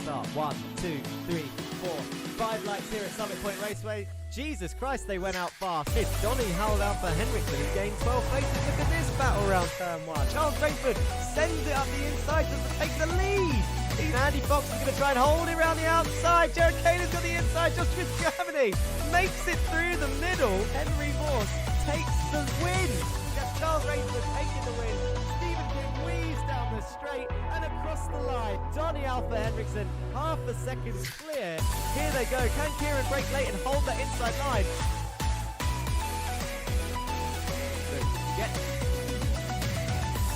start. 1, 2, 3, 4, 5 lights here at Summit Point Raceway. Jesus Christ, they went out fast. It's Donny Howell for Henriksen, who's gained 12 places. Look at this battle round turn 1. Charles Rayford sends it up the inside to take the lead. Andy Fox is going to try and hold it around the outside. Jared Kaler's got the inside just with Germany. Makes it through the middle. Henry Morse takes the win. That's Charles Rayford taking the win. Stephen King weaves down the straight and across the line. Donny Alpha Henriksen, half a second clear. Here they go. Can Kieran break late and hold that inside line?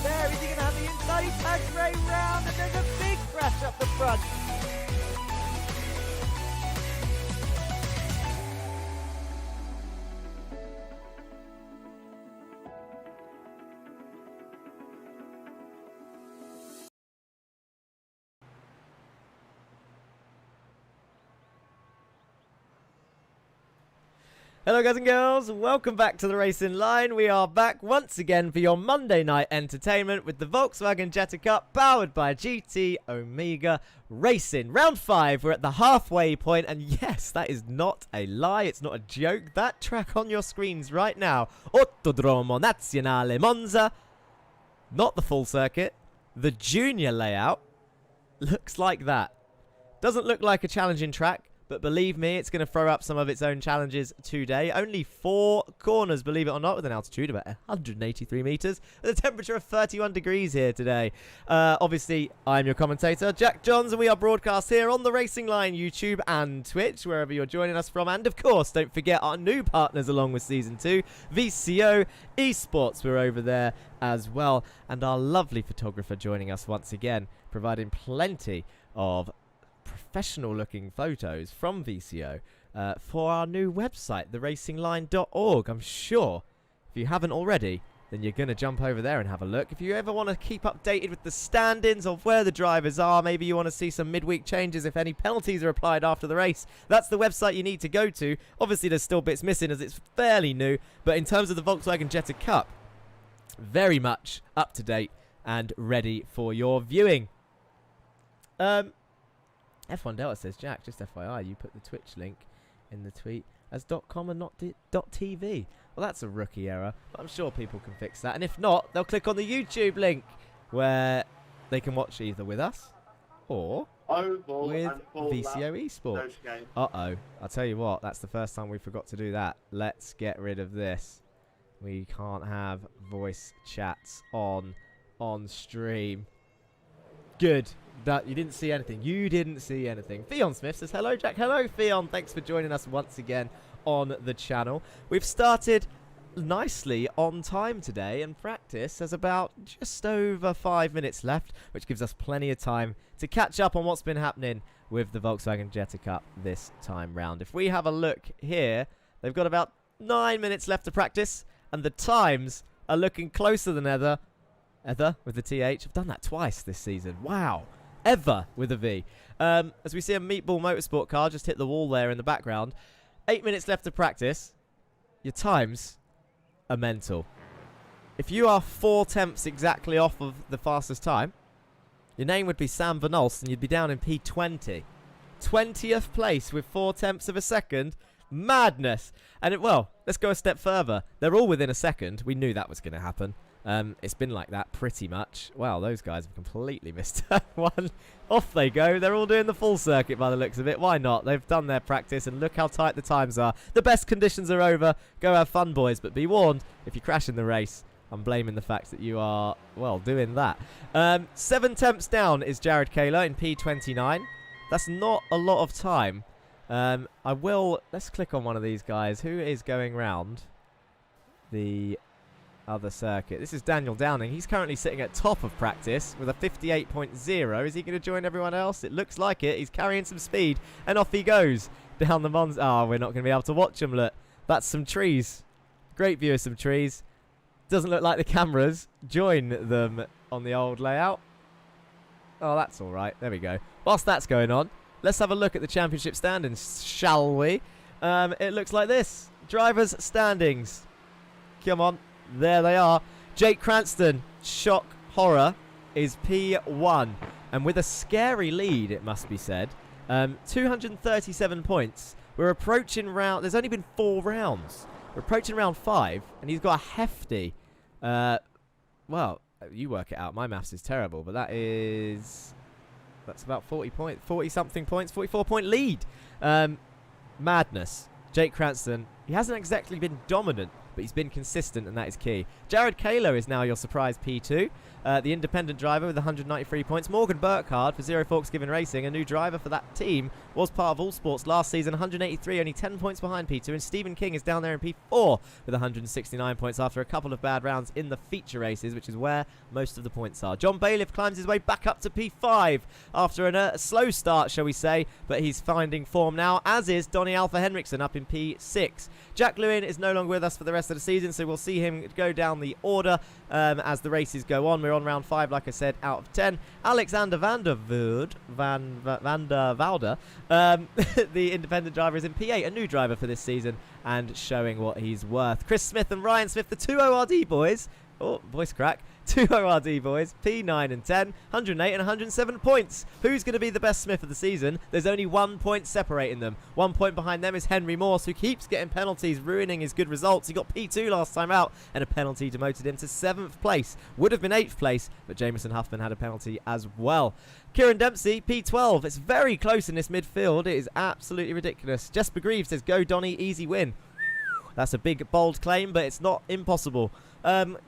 There, is he going to have the inside? He tags Ray round and there's a big crash up the front. Hello guys and girls, welcome back to the Racing Line. We are back once again for your Monday night entertainment with the Volkswagen Jetta Cup powered by GT Omega Racing. Round 5, we're at the halfway point, and yes, that is not a lie, it's not a joke. That track on your screens right now, Autodromo Nazionale Monza, not the full circuit, the junior layout, looks like that. Doesn't look like a challenging track. But believe me, it's going to throw up some of its own challenges today. Only 4 corners, believe it or not, with an altitude of about 183 meters. With a temperature of 31 degrees here today. Obviously, I'm your commentator, Jack Johns, and we are broadcast here on the Racing Line YouTube and Twitch, wherever you're joining us from. And of course, don't forget our new partners along with Season 2, VCO, Esports, we're over there as well. And our lovely photographer joining us once again, providing plenty of professional looking photos from VCO for our new website, theracingline.org. I'm sure if you haven't already, then you're going to jump over there and have a look. If you ever want to keep updated with the stand-ins of where the drivers are, maybe you want to see some midweek changes if any penalties are applied after the race, that's the website you need to go to. Obviously there's still bits missing as it's fairly new, but in terms of the Volkswagen Jetta Cup, very much up to date and ready for your viewing. F1 Delta says, Jack, just FYI, you put the Twitch link in the tweet as .com and not .tv. Well, that's a rookie error, but I'm sure people can fix that. And if not, they'll click on the YouTube link where they can watch either with us or with VCO Esports. Uh-oh. I'll tell you what, that's the first time we forgot to do that. Let's get rid of this. We can't have voice chats on stream. Good. That you didn't see anything. You didn't see anything. Theon Smith says, hello, Jack. Hello, Theon. Thanks for joining us once again on the channel. We've started nicely on time today, and practice has about just over 5 minutes left, which gives us plenty of time to catch up on what's been happening with the Volkswagen Jetta Cup this time round. If we have a look here, they've got about 9 minutes left to practice, and the times are looking closer than ever with the TH. I've done that twice this season. Wow. Ever with a V. As we see a Meatball Motorsport car just hit the wall there in the background. 8 minutes left to practice. Your times are mental. If you are 4 tenths exactly off of the fastest time, your name would be Sam Van Olst and you'd be down in P20. 20th place with 4 tenths of a second. Madness. And well, let's go a step further. They're all within a second. We knew that was going to happen. It's been like that pretty much. Wow, those guys have completely missed that one. Off they go. They're all doing the full circuit by the looks of it. Why not? They've done their practice, and look how tight the times are. The best conditions are over. Go have fun, boys. But be warned, if you crash in the race, I'm blaming the fact that you are, well, doing that. 7 tenths down is Jared Kaler in P29. That's not a lot of time. Let's click on one of these guys. Who is going round the other circuit? This is Daniel Downing. He's currently sitting at top of practice with a 58.0. Is he going to join everyone else? It looks like it. He's carrying some speed, and off he goes down the Monza. Oh, we're not going to be able to watch him. Look, that's some trees. Great view of some trees. Doesn't look like the cameras join them on the old layout. Oh, that's all right. There we go. Whilst that's going on, let's have a look at the championship standings, shall we? It looks like this. Drivers' standings. Come on. There they are. Jake Cranston, shock horror, is P1. and with a scary lead, it must be said. 237 points. We're approaching round... There's only been 4 rounds. We're approaching round 5, and he's got a hefty... well, you work it out. My maths is terrible, but that is... That's about 40-something points, 44-point lead. Madness. Jake Cranston, he hasn't exactly been dominant, but he's been consistent, and that is key. Jared Kahler is now your surprise P2. The independent driver with 193 points. Morgan Burkhardt for Zero Forks Given Racing, a new driver for that team, was part of All Sports last season, 183, only 10 points behind P2. And Stephen King is down there in P4 with 169 points after a couple of bad rounds in the feature races, which is where most of the points are. John Bailiff climbs his way back up to P5 after a slow start, shall we say, but he's finding form now, as is Donny Alpha Henriksen up in P6. Jack Lewin is no longer with us for the rest of the season, so we'll see him go down the order as the races go on. We're on round 5, like I said, out of 10. Alexander van der Velde, the independent driver, is in P8, a new driver for this season, and showing what he's worth. Chris Smith and Ryan Smith, the 2 ORD boys. Oh, voice crack. 2 ORD boys, P9 and 10, 108 and 107 points. Who's going to be the best Smith of the season? There's only 1 point separating them. 1 point behind them is Henry Morse, who keeps getting penalties, ruining his good results. He got P2 last time out, and a penalty demoted him to 7th place. Would have been 8th place, but Jameson Huffman had a penalty as well. Kieran Dempsey, P12. It's very close in this midfield. It is absolutely ridiculous. Jesper Greaves says, go Donny, easy win. That's a big, bold claim, but it's not impossible.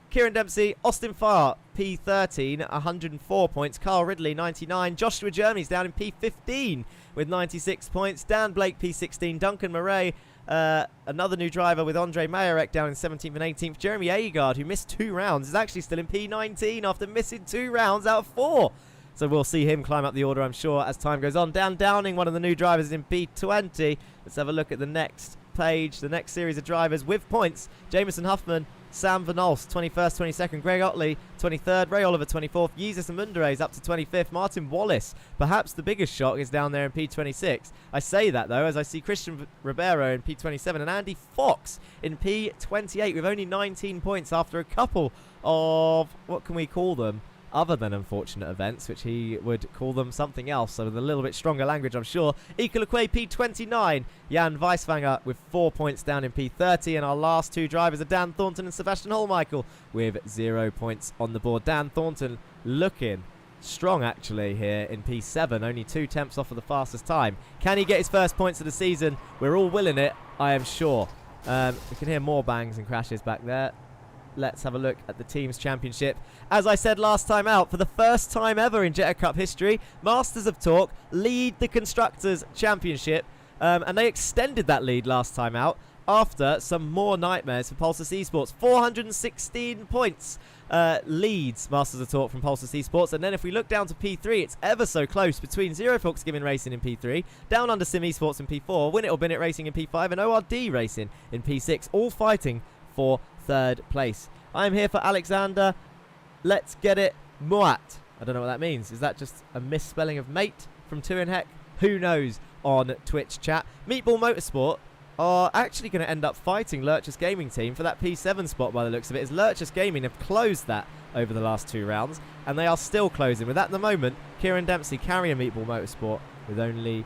Kieran Dempsey, Austin Farr, P13, 104 points. Carl Ridley, 99. Joshua Jeremy's down in P15 with 96 points. Dan Blake, P16. Duncan Murray, another new driver with Andre Mayarek down in 17th and 18th. Jeremy Agard, who missed 2 rounds, is actually still in P19 after missing 2 rounds out of 4. So we'll see him climb up the order, I'm sure, as time goes on. Dan Downing, one of the new drivers, is in P20. Let's have a look at the next page, the next series of drivers with points. Jameson Huffman, Sam Van Olst, 21st, 22nd. Greg Otley, 23rd. Ray Oliver, 24th. Jesus Mundere up to 25th. Martin Wallace, perhaps the biggest shock, is down there in P26. I say that, though, as I see Christian Ribeiro in P27 and Andy Fox in P28 with only 19 points after a couple of, what can we call them, other than unfortunate events, which he would call them something else, so with a little bit stronger language, I'm sure. Equalakwe, P29. Jan Weiswanger with 4 points down in P30, and our last 2 drivers are Dan Thornton and Sebastian Holmichael with 0 points on the board. Dan Thornton looking strong, actually, here in P7, only 2 tenths off of the fastest time. Can he get his first points of the season? We're all willing it, I am sure. We can hear more bangs and crashes back there. Let's have a look at the Teams Championship. As I said last time out, for the first time ever in Jetta Cup history, Masters of Talk lead the Constructors' Championship. And they extended that lead last time out after some more nightmares for Pulsar Esports. 416 points leads Masters of Talk from Pulsar Esports. And then if we look down to P3, it's ever so close between Zero Fox Given Racing in P3, Down Under Sim Esports in P4, Win It or Bin It Racing in P5, and ORD Racing in P6, all fighting for 3rd place. I'm here for Alexander. Let's get it. Moat. I don't know what that means. Is that just a misspelling of mate from Two and Heck? Who knows on Twitch chat. Meatball Motorsport are actually going to end up fighting Lurchus Gaming Team for that P7 spot by the looks of it, as Lurchus Gaming have closed that over the last 2 rounds, and they are still closing. With at the moment, Kieran Dempsey carrying Meatball Motorsport with only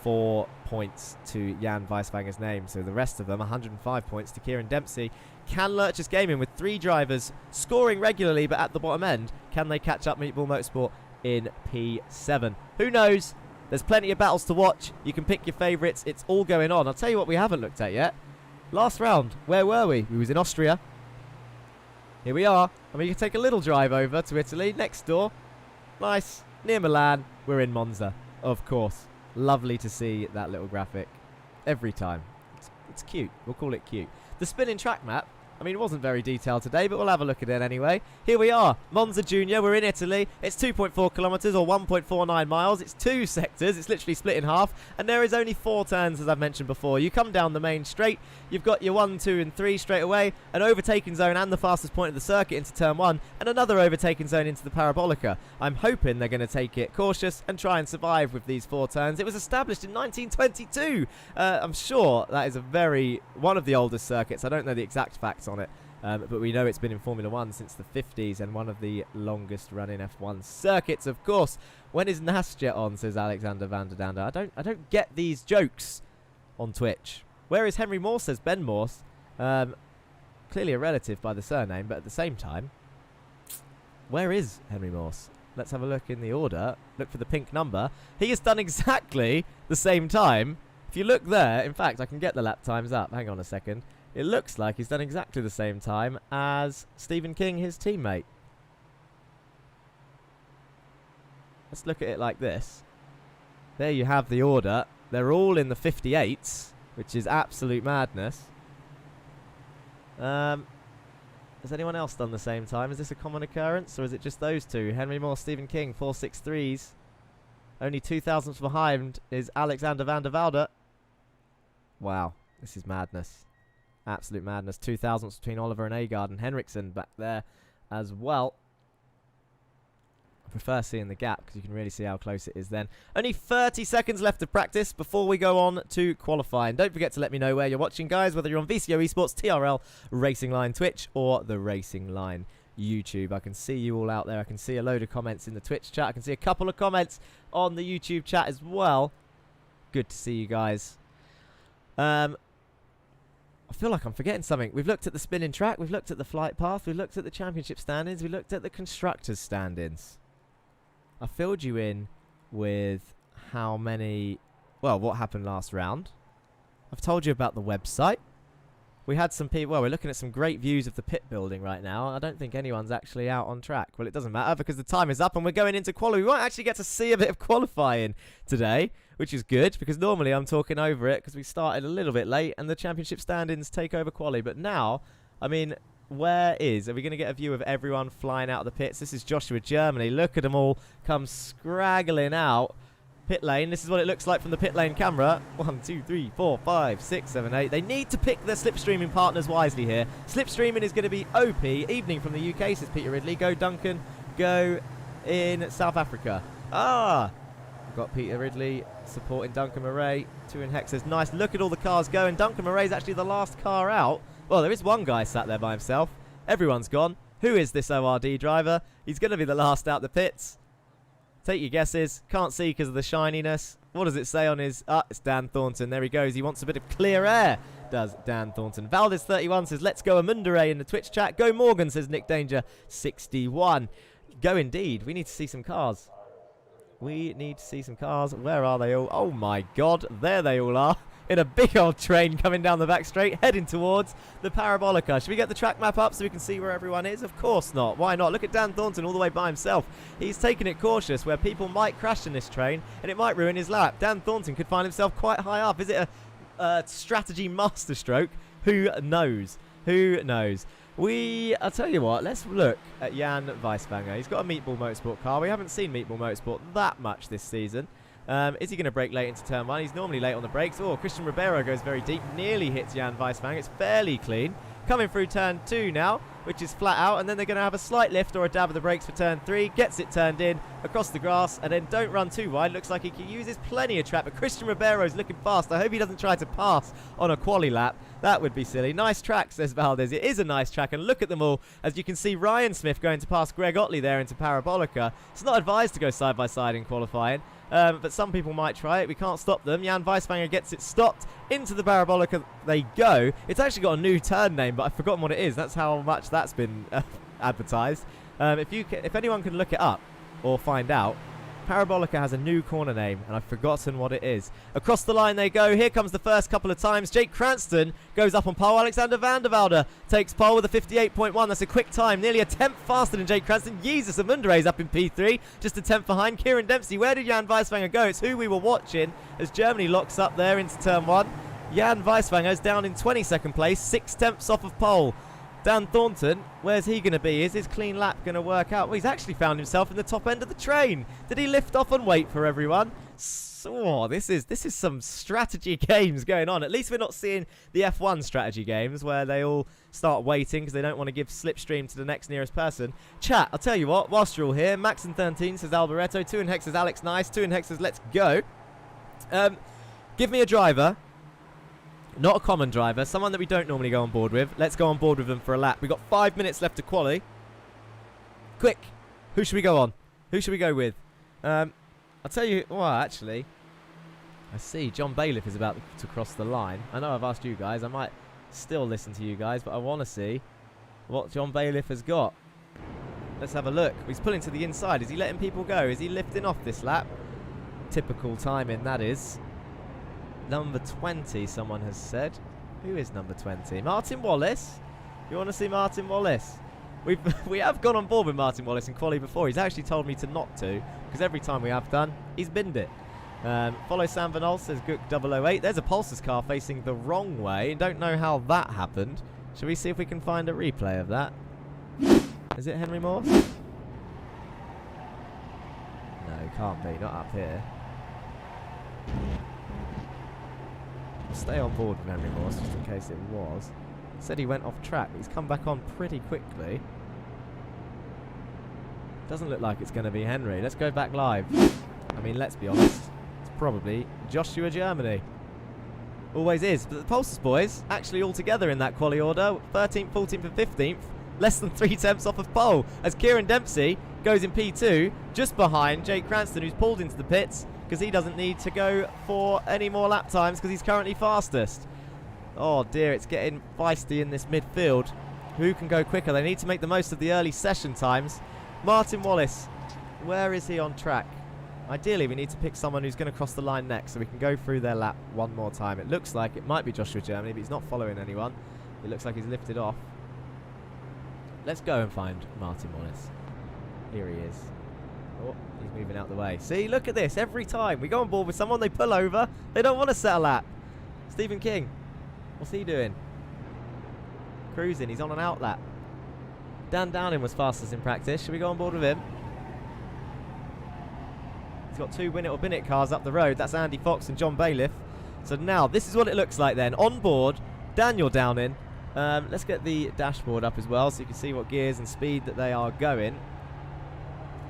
4 points to Jan Weiswanger's name. So the rest of them, 105 points to Kieran Dempsey. Can Lurchus Gaming, with 3 drivers scoring regularly but at the bottom end, can they catch up Meatball Motorsport in P7? Who knows? There's plenty of battles to watch. You can pick your favourites. It's all going on. I'll tell you what we haven't looked at yet. Last round, where were we? We was in Austria. Here we are. And we can take a little drive over to Italy, next door. Nice. Near Milan. We're in Monza, of course. Lovely to see that little graphic every time. It's cute. We'll call it cute. The spinning track map, I mean, it wasn't very detailed today, but we'll have a look at it anyway. Here we are, Monza Junior. We're in Italy. It's 2.4 kilometres or 1.49 miles. It's 2 sectors. It's literally split in half. And there is only 4 turns, as I've mentioned before. You come down the main straight. You've got your 1, 2, and 3 straight away. An overtaking zone and the fastest point of the circuit into turn 1. And another overtaking zone into the Parabolica. I'm hoping they're going to take it cautious and try and survive with these 4 turns. It was established in 1922. I'm sure that is one of the oldest circuits. I don't know the exact facts on it. But we know it's been in Formula 1 since the 50s and one of the longest running F1 circuits, of course. When is Nasjet on, says Alexander van der Danda. I don't get these jokes on Twitch. Where is Henry Morse, says Ben Morse. Clearly a relative by the surname, but at the same time, where is Henry Morse? Let's have a look in the order. Look for the pink number. He has done exactly the same time. If you look there, in fact, I can get the lap times up. Hang on a second. It looks like he's done exactly the same time as Stephen King, his teammate. Let's look at it like this. There you have the order. They're all in the 58s, which is absolute madness. Has anyone else done the same time? Is this a common occurrence, or is it just those two? Henry Moore, Stephen King, 463s. Only 2 thousandths behind is Alexander van der Velde. Wow, this is madness. Absolute madness. 2 thousandths between Oliver and Agard and Henriksen back there as well. I prefer seeing the gap because you can really see how close it is then. Only 30 seconds left of practice before we go on to qualify. And don't forget to let me know where you're watching, guys, whether you're on VCO Esports, TRL, Racing Line Twitch, or the Racing Line YouTube. I can see you all out there. I can see a load of comments in the Twitch chat. I can see a couple of comments on the YouTube chat as well. Good to see you guys. I feel like I'm forgetting something. We've looked at the spinning track. We've looked at the flight path. We've looked at the championship standings. We looked at the constructors' standings. I filled you in with how many... Well, what happened last round. I've told you about the website. We had some people... Well, we're looking at some great views of the pit building right now. I don't think anyone's actually out on track. Well, it doesn't matter because the time is up and we're going into qualifying. We won't actually get to see a bit of qualifying today, which is good because normally I'm talking over it because we started a little bit late and the championship standings take over quali. But now, I mean... Are we going to get a view of everyone flying out of the pits? This is Joshua, Germany. Look at them all come scraggling out. Pit lane. This is what it looks like from the pit lane camera. 1, 2, 3, 4, 5, 6, 7, 8. They need to pick their slipstreaming partners wisely here. Slipstreaming is going to be OP. Evening from the UK, says Peter Ridley. Go Duncan. Go in South Africa. We've got Peter Ridley supporting Duncan Murray. 2 in Hex says, nice. Look at all the cars going. Duncan Murray is actually the last car out. Well, there is one guy sat there by himself. Everyone's gone. Who is this ORD driver? He's going to be the last out the pits. Take your guesses. Can't see because of the shininess. What does it say on his... it's Dan Thornton. There he goes. He wants a bit of clear air, does Dan Thornton. Valdez31 says, let's go Amundere in the Twitch chat. Go Morgan, says Nick Danger 61. Go indeed. We need to see some cars. We need to see some cars. Where are they all? Oh, my God. There they all are. In a big old train coming down the back straight, heading towards the Parabolica. Should we get the track map up so we can see where everyone is? Of course not. Why not? Look at Dan Thornton all the way by himself. He's taking it cautious where people might crash in this train and it might ruin his lap. Dan Thornton could find himself quite high up. Is it a strategy masterstroke? Who knows? Who knows? I'll tell you what, let's look at Jan Weiswanger. He's got a Meatball Motorsport car. We haven't seen Meatball Motorsport that much this season. Is he going to brake late into turn 1? He's normally late on the brakes. Oh, Christian Ribeiro goes very deep. Nearly hits Jan Weiswanger. It's fairly clean. Coming through turn 2 now, which is flat out. And then they're going to have a slight lift or a dab of the brakes for turn 3. Gets it turned in across the grass. And then don't run too wide. Looks like he uses plenty of track. But Christian Ribeiro's looking fast. I hope he doesn't try to pass on a quali lap. That would be silly. Nice track, says Valdez. It is a nice track. And look at them all. As you can see, Ryan Smith going to pass Greg Otley there into Parabolica. It's not advised to go side by side in qualifying. But some people might try it. We can't stop them. Jan Weiswanger gets it stopped. Into the Parabolica they go. It's actually got a new turn name, but I've forgotten what it is. That's how much that's been advertised. If anyone can look it up or find out, Parabolica has a new corner name, and I've forgotten what it is. Across the line they go. Here comes the first couple of times. Jake Cranston goes up on pole. Alexander van der Velde takes pole with a 58.1. That's a quick time. Nearly a tenth faster than Jake Cranston. Jesus, Amundere's up in P3. Just a tenth behind. Kieran Dempsey. Where did Jan Weiswanger go? It's who we were watching as Germany locks up there into turn 1. Jan Weiswanger's down in 22nd place. 6 tenths off of pole. Dan Thornton, where's he going to be? Is his clean lap going to work out? Well, he's actually found himself in the top end of the train. Did he lift off and wait for everyone? So, this is some strategy games going on. At least we're not seeing the F1 strategy games where they all start waiting because they don't want to give slipstream to the next nearest person. Chat, I'll tell you what, whilst you're all here, Maxon13 says Alboreto, 2 in Hex says Alex Nice, 2 in Hex says Let's Go. Give me a driver Not a common driver, someone that we don't normally go on board with. Let's go on board with them for a lap. We've got 5 minutes left to quali. Quick, who should we go on? Who should we go with? I'll tell you, well, actually, I see John Bailiff is about to cross the line. I know I've asked you guys. I might still listen to you guys, but I want to see what John Bailiff has got. Let's have a look. He's pulling to the inside. Is he letting people go? Is he lifting off this lap? Typical timing, that is. Number 20, someone has said. Who is number 20? Martin Wallace? You want to see Martin Wallace? We have gone on board with Martin Wallace in quali before. He's actually told me to not to, because every time we have done, he's binned it. Follow Sam Van Ol, says Gook 008. There's a Pulsar's car facing the wrong way. Don't know how that happened. Shall we see if we can find a replay of that? Is it Henry Moore? No, can't be. Not up here. I'll stay on board with Henry Moore just in case it was. Said he went off track, but he's come back on pretty quickly. Doesn't look like it's going to be Henry. Let's go back live. I mean, let's be honest. It's probably Joshua Germany. Always is. But the Pulsars boys, actually all together in that quali order. 13th, 14th and 15th. Less than 3 tenths off of pole. As Kieran Dempsey goes in P2, just behind Jake Cranston, who's pulled into the pits because he doesn't need to go for any more lap times because he's currently fastest. Oh dear, it's getting feisty in this midfield. Who can go quicker? They need to make the most of the early session times. Martin Wallace, where is he on track? Ideally, we need to pick someone who's going to cross the line next so we can go through their lap one more time. It looks like it might be Joshua Germany, but he's not following anyone. It looks like he's lifted off. Let's go and find Martin Wallace. Here he is. Oh, he's moving out the way. See, look at this. Every time we go on board with someone, they pull over. They don't want to set a lap. Stephen King. What's he doing? Cruising. He's on an out lap. Dan Downing was fastest in practice. Should we go on board with him? He's got 2 win it or bin it cars up the road. That's Andy Fox and John Bailiff. So now, this is what it looks like then. On board, Daniel Downing. Let's get the dashboard up as well so you can see what gears and speed that they are going.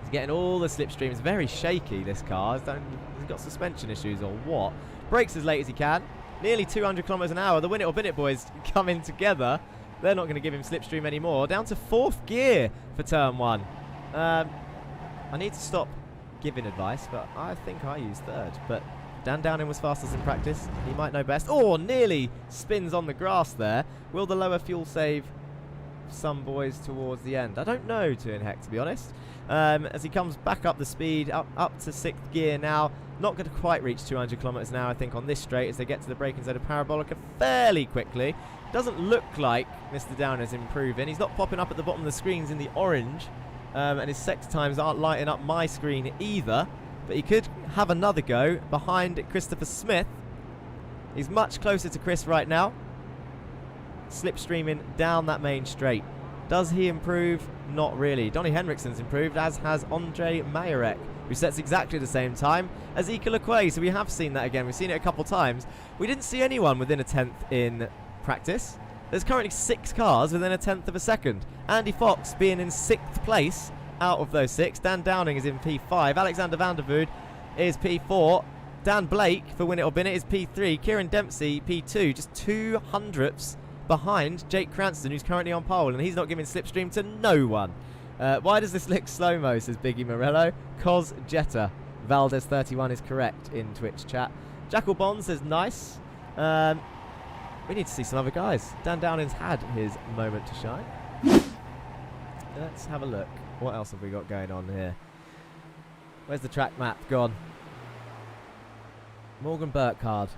He's getting all the slipstreams. Very shaky, this car. He's got suspension issues or what? Brakes as late as he can. Nearly 200 kilometers an hour. The win it or bin it boys coming together. They're not going to give him slipstream anymore. Down to 4th gear for turn 1. I need to stop giving advice, but I think I used 3rd. But Dan Downing was fastest in practice. He might know best. Oh, nearly spins on the grass there. Will the lower fuel save some boys towards the end? I don't know, Tuin Heck, to be honest. As he comes back up the speed, up to 6th gear now. Not going to quite reach 200 kilometers an hour, I think, on this straight as they get to the braking zone of Parabolica fairly quickly. Doesn't look like Mr. Downer's improving. He's not popping up at the bottom of the screens in the orange. And his sector times aren't lighting up my screen either. But he could have another go behind Christopher Smith. He's much closer to Chris right now. Slipstreaming down that main straight. Does he improve? Not really. Donny Henriksen's improved, as has Andre Mayerek, who sets exactly the same time as Ika Lequay. So we have seen that again. We've seen it a couple times. We didn't see anyone within a 10th in practice. There's currently 6 cars within a 10th of a second. Andy Fox being in 6th place out of those 6. Dan Downing is in P5. Alexander van der Vood is P4. Dan Blake, for Win It or Bin It, is P3. Kieran Dempsey, P2. Just 200ths behind Jake Cranston, who's currently on pole, and he's not giving slipstream to no one. Why does this look slow-mo, says Biggie Morello? Cos Jetta. Valdez 31 is correct in Twitch chat. Jackal Bond says nice. We need to see some other guys. Dan Downing's had his moment to shine. Let's have a look. What else have we got going on here? Where's the track map gone? Morgan Burkhardt,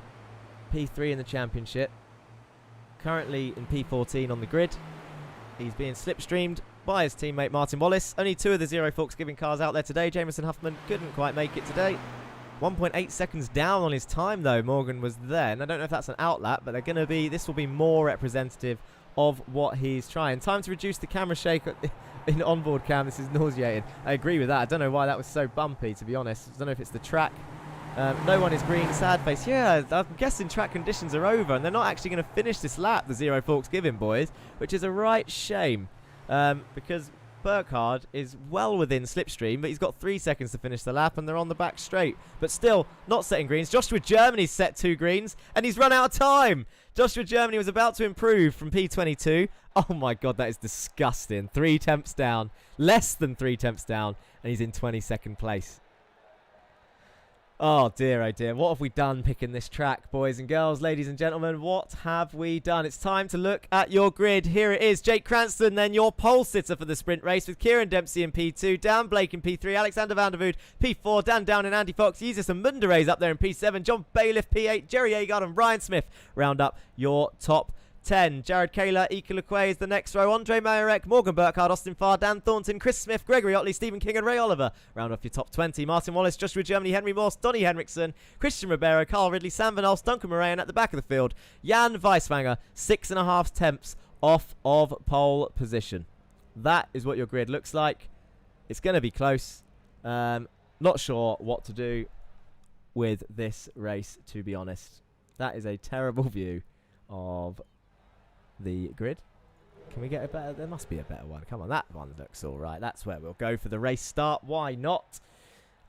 P3 in the championship. Currently in P14 on the grid. He's being slipstreamed by his teammate Martin Wallace. Only 2 of the Zero Forks giving cars out there today. Jameson Huffman couldn't quite make it today. 1.8 seconds down on his time though. Morgan was there. And I don't know if that's an outlap, but they're going to be. This will be more representative of what he's trying. Time to reduce the camera shake in onboard cam. This is nauseating. I agree with that. I don't know why that was so bumpy, to be honest. I don't know if it's the track. No one is green. Sad face. Yeah, I'm guessing track conditions are over, and they're not actually going to finish this lap, the Zero Forks giving boys, which is a right shame. Because Burkhardt is well within slipstream, but he's got 3 seconds to finish the lap, and they're on the back straight. But still, not setting greens. Joshua Germany's set 2 greens, and he's run out of time. Joshua Germany was about to improve from P22. Oh my god, that is disgusting. 3 tenths down. Less than 3 tenths down. And he's in 22nd place. Oh dear, oh dear. What have we done picking this track, boys and girls, ladies and gentlemen? What have we done? It's time to look at your grid. Here it is. Jake Cranston, then your pole sitter for the sprint race with Kieran Dempsey in P2, Dan Blake in P3, Alexander van der Voort P4, Dan Down and Andy Fox, Jesus and Munderay's up there in P7, John Bailiff P8, Jerry Agard and Ryan Smith round up your top 10. Jared Kaler, Ika Lequay is the next row. Andre Mayerek, Morgan Burkhardt, Austin Farr, Dan Thornton, Chris Smith, Gregory Otley, Stephen King and Ray Oliver. Round off your top 20. Martin Wallace, Joshua Germany, Henry Morse, Donny Henriksen, Christian Ribeiro, Carl Ridley, Sam Van Alst, Duncan Moran at the back of the field. Jan Weiswanger, 6.5 tenths off of pole position. That is what your grid looks like. It's going to be close. Not sure what to do with this race, to be honest. That is a terrible view of the grid. Can we get a better? There must be a better one. Come on, that one looks all right. That's where we'll go for the race start. Why not?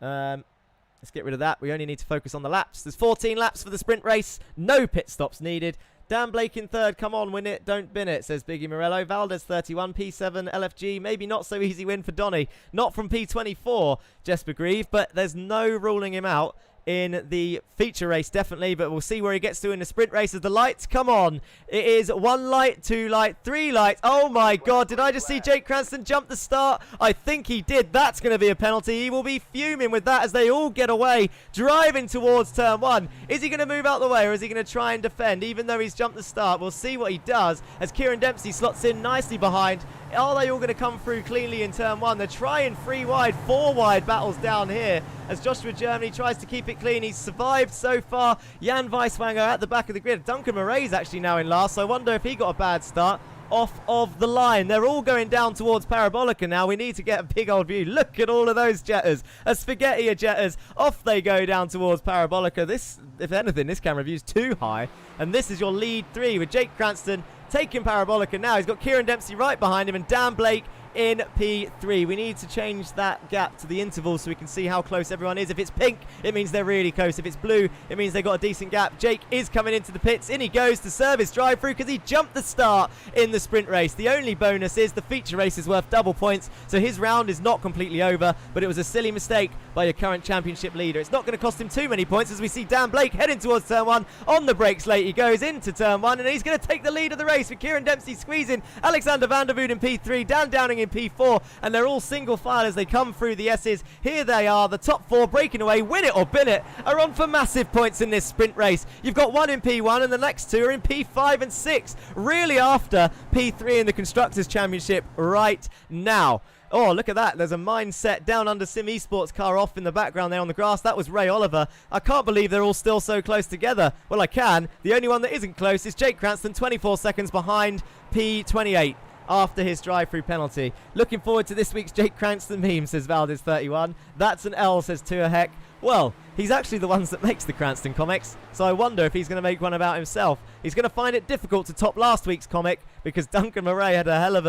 Let's get rid of that. We only need to focus on the laps. There's 14 laps for the sprint race. No pit stops needed. Dan Blake in third. Come on, win it, don't bin it, says Biggie Morello. Valdez 31, P7, LFG. Maybe not so easy win for Donny. Not from P24, Jesper Grieve, but there's no ruling him out in the feature race, definitely, but we'll see where he gets to in the sprint race as the lights come on. It is 1 light, 2 light, 3 lights. Oh my god, did I just see Jake Cranston jump the start? I think he did. That's going to be a penalty. He will be fuming with that as they all get away, driving towards turn 1. Is he going to move out the way, or is he going to try and defend even though he's jumped the start? We'll see what he does as Kieran Dempsey slots in nicely behind. Are they all going to come through cleanly in turn 1? They're trying 3 wide, 4 wide battles down here as Joshua Germany tries to keep it clean. He's survived so far. Jan Weiswanger at the back of the grid. Duncan Murray's actually now in last, so I wonder if he got a bad start off of the line. They're all going down towards Parabolica now. We need to get a big old view. Look at all of those Jettas. A spaghetti of Jettas. Off they go down towards Parabolica. This, if anything, this camera view's too high. And this is your lead 3 with Jake Cranston taking Parabolica now. He's got Kieran Dempsey right behind him and Dan Blake in P3. We need to change that gap to the interval so we can see how close everyone is. If it's pink, it means they're really close. If it's blue, it means they've got a decent gap. Jake is coming into the pits. In he goes to service drive-through because he jumped the start in the sprint race. The only bonus is the feature race is worth double points, so his round is not completely over, but it was a silly mistake by your current championship leader. It's not going to cost him too many points as we see Dan Blake heading towards turn 1. On the brakes late, he goes into turn 1, and he's going to take the lead of the race with Kieran Dempsey squeezing Alexander van der Voort in P3, Dan Downing in P4, and they're all single file as they come through the S's. Here they are, the top 4 breaking away. Win it or bin it are on for massive points in this sprint race. You've got 1 in P1 and the next 2 are in P5 and 6, really after P3 in the Constructors' Championship right now. Oh, look at that. There's a mindset down under Sim Esports car off in the background there on the grass. That was Ray Oliver. I can't believe they're all still so close together. Well, I can. The only one that isn't close is Jake Cranston, 24 seconds behind P28 after his drive-through penalty. Looking forward to this week's Jake Cranston meme, says Valdez31. That's an L, says Tua Heck. Well, he's actually the ones that makes the Cranston comics, so I wonder if he's going to make one about himself. He's going to find it difficult to top last week's comic because Duncan Murray had a hell of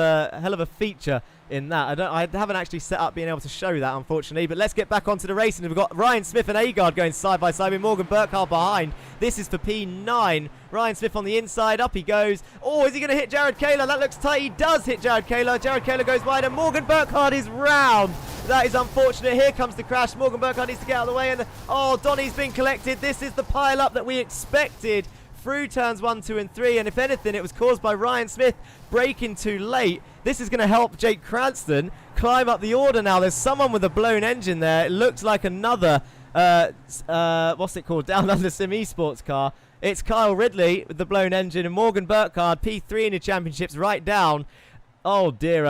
a feature in that. I haven't actually set up being able to show that, unfortunately, but let's get back onto the racing. We've got Ryan Smith and Agard going side by side with Morgan Burkhardt behind. This is for P9. Ryan Smith on the inside, up he goes. Oh, is he going to hit Jared Kaler? That looks tight. He does hit Jared Kaler. Jared Kaler goes wide and Morgan Burkhardt is round. That is unfortunate. Here comes the crash. Morgan Burkhardt needs to get out of the way, and Donny's been collected. This is the pile-up that we expected through turns 1, 2 and 3, and if anything it was caused by Ryan Smith braking too late. This is going to help Jake Cranston climb up the order now. There's someone with a blown engine there. It looks like another what's it called, down under Sim Esports car. It's Kyle Ridley with the blown engine and Morgan Burkhardt, P3 in the championships, right down. Oh dear,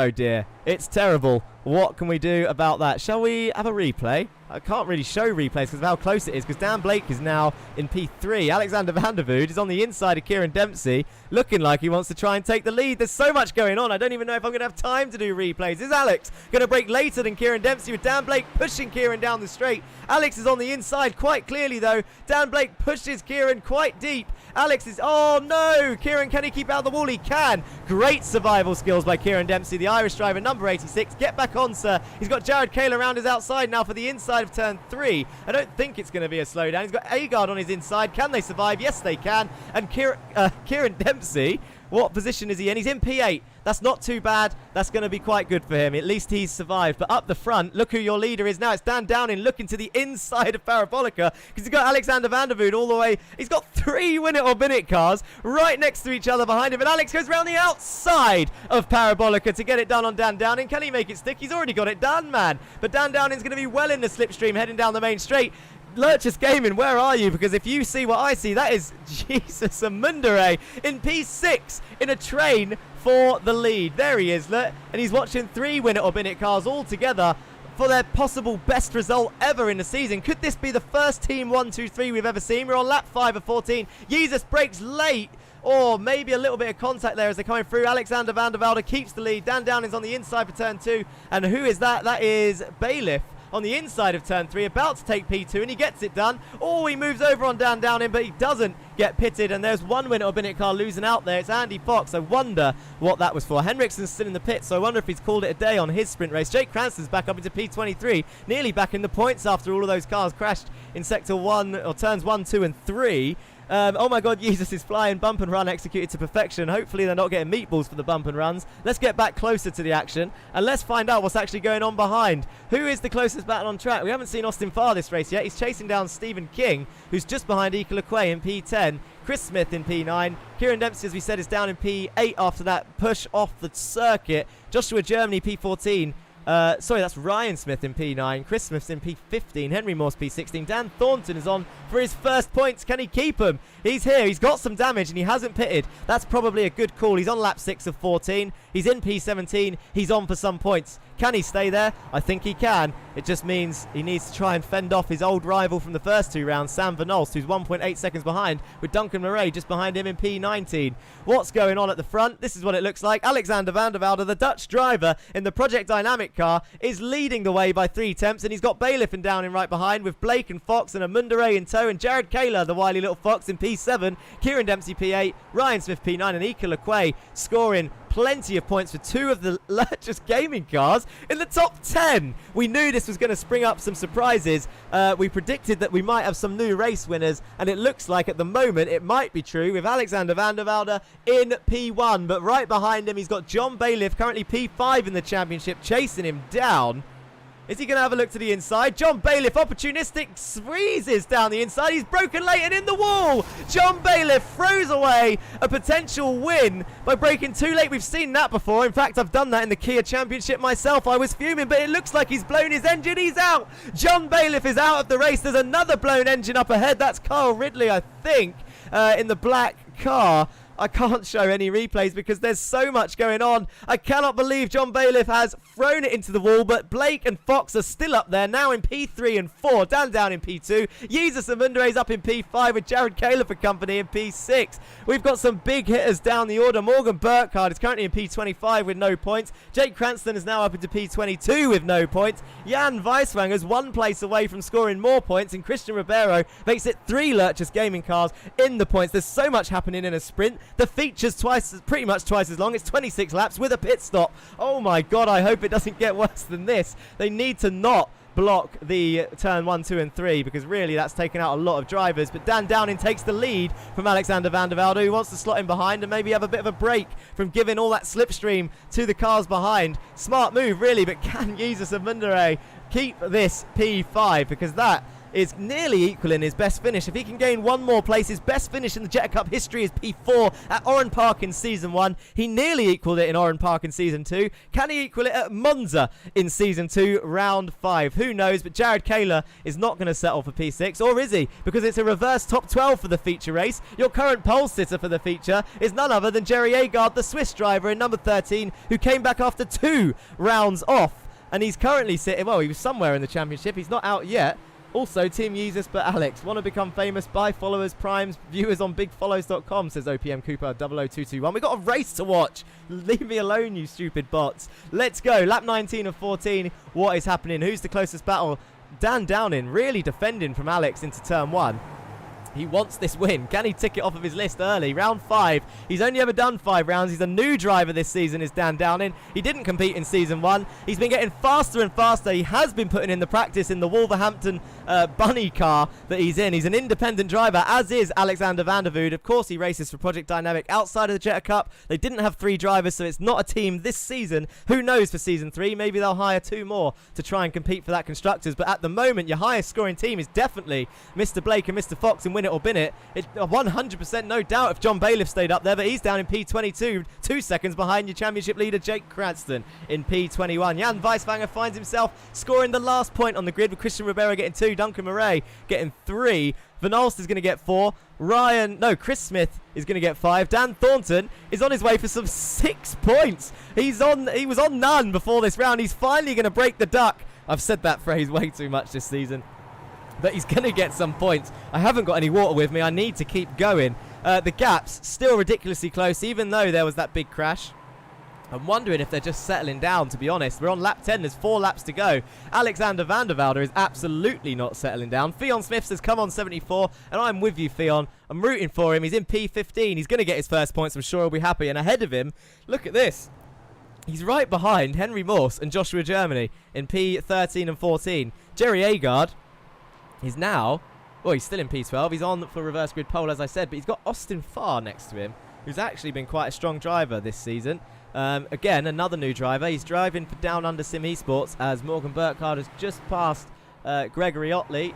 it's terrible. What can we do about that? Shall we have a replay? I can't really show replays because of how close it is, because Dan Blake is now in P3. Alexander van der Voort is on the inside of Kieran Dempsey, looking like he wants to try and take the lead. There's so much going on, I don't even know if I'm going to have time to do replays. Is Alex going to break later than Kieran Dempsey with Dan Blake pushing Kieran down the straight? Alex is on the inside quite clearly though. Dan Blake pushes Kieran quite deep. Alex is, oh no! Kieran, can he keep out the wall? He can. Great survival skills by Kieran Dempsey, the Irish driver, number 86. Get back on, sir. He's got Jared Kaler around his outside now for the inside inside of turn 3. I don't think it's going to be a slowdown. He's got Agard on his inside. Can they survive? Yes, they can. And Kieran Dempsey, what position is he in? He's in P8. That's not too bad. That's going to be quite good for him. At least he's survived. But up the front, look who your leader is now. It's Dan Downing looking to the inside of Parabolica because he's got Alexander van der Voort all the way. He's got 3 Win It or Bin It cars right next to each other behind him. And Alex goes round the outside of Parabolica to get it done on Dan Downing. Can he make it stick? He's already got it done, man. But Dan Downing's going to be well in the slipstream heading down the main straight. Lurchus Gaming, where are you? Because if you see what I see, that is Jesus and Mundere in P6 in a train for the lead. There he is, look. And he's watching 3 Win It or Bin It cars all together for their possible best result ever in the season. Could this be the first Team 1-2-3 we've ever seen? We're on lap 5 of 14. Jesus breaks late. Or maybe a little bit of contact there as they're coming through. Alexander van der Voort keeps the lead. Dan Downing's on the inside for turn 2. And who is that? That is Bailiff on the inside of turn 3, about to take P2, and he gets it done. Oh, he moves over on Dan Downing, but he doesn't get pitted, and there's 1 Win It or Bin It car losing out there. It's Andy Fox. I wonder what that was for. Henriksen's still in the pit, so I wonder if he's called it a day on his sprint race. Jake Cranston's back up into P23, nearly back in the points after all of those cars crashed in sector 1, or turns 1, 2, and 3. Oh my god, Jesus is flying. Bump and run executed to perfection. Hopefully they're not getting meatballs for the bump and runs. Let's get back closer to the action and let's find out what's actually going on behind. Who is the closest battle on track? We haven't seen Austin Farr this race yet. He's chasing down Stephen King, who's just behind Ika Lequay in P10. Chris Smith in P9. Kieran Dempsey, as we said, is down in P8 after that push off the circuit. Joshua Germany P14. Sorry, that's Ryan Smith in P9. Chris Smith's in P15. Henry Morse P16. Dan Thornton is on for his first points. Can he keep him? He's here. He's got some damage and he hasn't pitted. That's probably a good call. He's on lap 6 of 14. He's in P17. He's on for some points. Can he stay there? I think he can. It just means he needs to try and fend off his old rival from the first 2 rounds, Sam Van Olst, who's 1.8 seconds behind, with Duncan Murray just behind him in P19. What's going on at the front? This is what it looks like. Alexander van der Voort, the Dutch driver in the Project Dynamic car, is leading the way by 3 tenths, and he's got Bailiff and Downing right behind, with Blake and Fox and a Mundere in tow, and Jared Kaler, the wily little fox, in P7, Kieran Dempsey P8, Ryan Smith P9, and Ika Lequay scoring plenty of points for 2 of the Lurchus Gaming cars in the top 10. We knew this was going to spring up some surprises. We predicted that we might have some new race winners, and it looks like at the moment it might be true with Alexander van der Voort in P1, but right behind him he's got John Bailiff, currently P5 in the championship, chasing him down. Is he going to have a look to the inside? John Bailiff, opportunistic, squeezes down the inside. He's broken late and in the wall. John Bailiff throws away a potential win by breaking too late. We've seen that before. In fact, I've done that in the Kia Championship myself. I was fuming, but it looks like he's blown his engine. He's out. John Bailiff is out of the race. There's another blown engine up ahead. That's Kyle Ridley, I think, in the black car. I can't show any replays because there's so much going on. I cannot believe John Bailiff has thrown it into the wall, but Blake and Fox are still up there, now in P3 and 4. Dan down in P2. Jesus and Mundere's up in P5 with Jared Kaler for company in P6. We've got some big hitters down the order. Morgan Burkhardt is currently in P25 with no points. Jake Cranston is now up into P22 with no points. Jan Weiswanger's 1 place away from scoring more points, and Christian Ribeiro makes it 3 Lurchus Gaming cars in the points. There's so much happening in a sprint. The feature's pretty much twice as long. It's 26 laps with a pit stop. Oh my god, I hope it doesn't get worse than this. They need to not block the turn 1, 2 and 3 because really that's taken out a lot of drivers. But Dan Downing takes the lead from Alexander van der Voort, who wants to slot in behind and maybe have a bit of a break from giving all that slipstream to the cars behind. Smart move really, but can Jesus and Mundere keep this P5 because that is nearly equaling his best finish. If he can gain 1 more place, his best finish in the Jetta Cup history is P4 at Oran Park in Season 1. He nearly equalled it in Oran Park in Season 2. Can he equal it at Monza in Season 2, Round 5? Who knows, but Jared Kaler is not going to settle for P6, or is he? Because it's a reverse top 12 for the feature race. Your current pole sitter for the feature is none other than Jerry Agard, the Swiss driver in number 13, who came back after 2 rounds off. And he's currently sitting, well, he was somewhere in the championship. He's not out yet. Also, Team Jesus, but Alex, want to become famous? Buy followers, primes, viewers on bigfollows.com, says OPM Cooper 00221. We've got a race to watch. Leave me alone, you stupid bots. Let's go. Lap 19 of 14. What is happening? Who's the closest battle? Dan Downing really defending from Alex into turn 1. He wants this win. Can he tick it off of his list early? Round 5. He's only ever done 5 rounds. He's a new driver this season, is Dan Downing. He didn't compete in Season 1. He's been getting faster and faster. He has been putting in the practice in the Wolverhampton bunny car that he's in. He's an independent driver, as is Alexander van der Voorde. Of course, he races for Project Dynamic outside of the Jetta Cup. They didn't have 3 drivers, so it's not a team this season. Who knows for Season 3? Maybe they'll hire 2 more to try and compete for that Constructors. But at the moment, your highest scoring team is definitely Mr. Blake and Mr. Fox in Win It or Bin It. It's 100% no doubt if John Bailiff stayed up there, but he's down in P22, 2 seconds behind your championship leader Jake Cranston in P21. Jan Weiswanger finds himself scoring the last point on the grid, with Christian Ribeiro getting 2, Duncan Murray getting 3, Van Alst is going to get 4, Chris Smith is going to get 5, Dan Thornton is on his way for some 6 points. He was on none before this round. He's finally going to break the duck. I've said that phrase way too much this season. But he's going to get some points. I haven't got any water with me. I need to keep going. The gaps still ridiculously close, even though there was that big crash. I'm wondering if they're just settling down, to be honest. We're on lap 10. There's 4 laps to go. Alexander van der Voorde is absolutely not settling down. Theon Smith says, come on, 74. And I'm with you, Theon. I'm rooting for him. He's in P15. He's going to get his first points. I'm sure he'll be happy. And ahead of him, look at this. He's right behind Henry Morse and Joshua Germany in P13 and 14. Jerry Agard is now, well, he's still in P12. He's on for reverse grid pole, as I said, but he's got Austin Farr next to him, who's actually been quite a strong driver this season. Again, another new driver. He's driving for Down Under Sim Esports, as Morgan Burkhardt has just passed Gregory Otley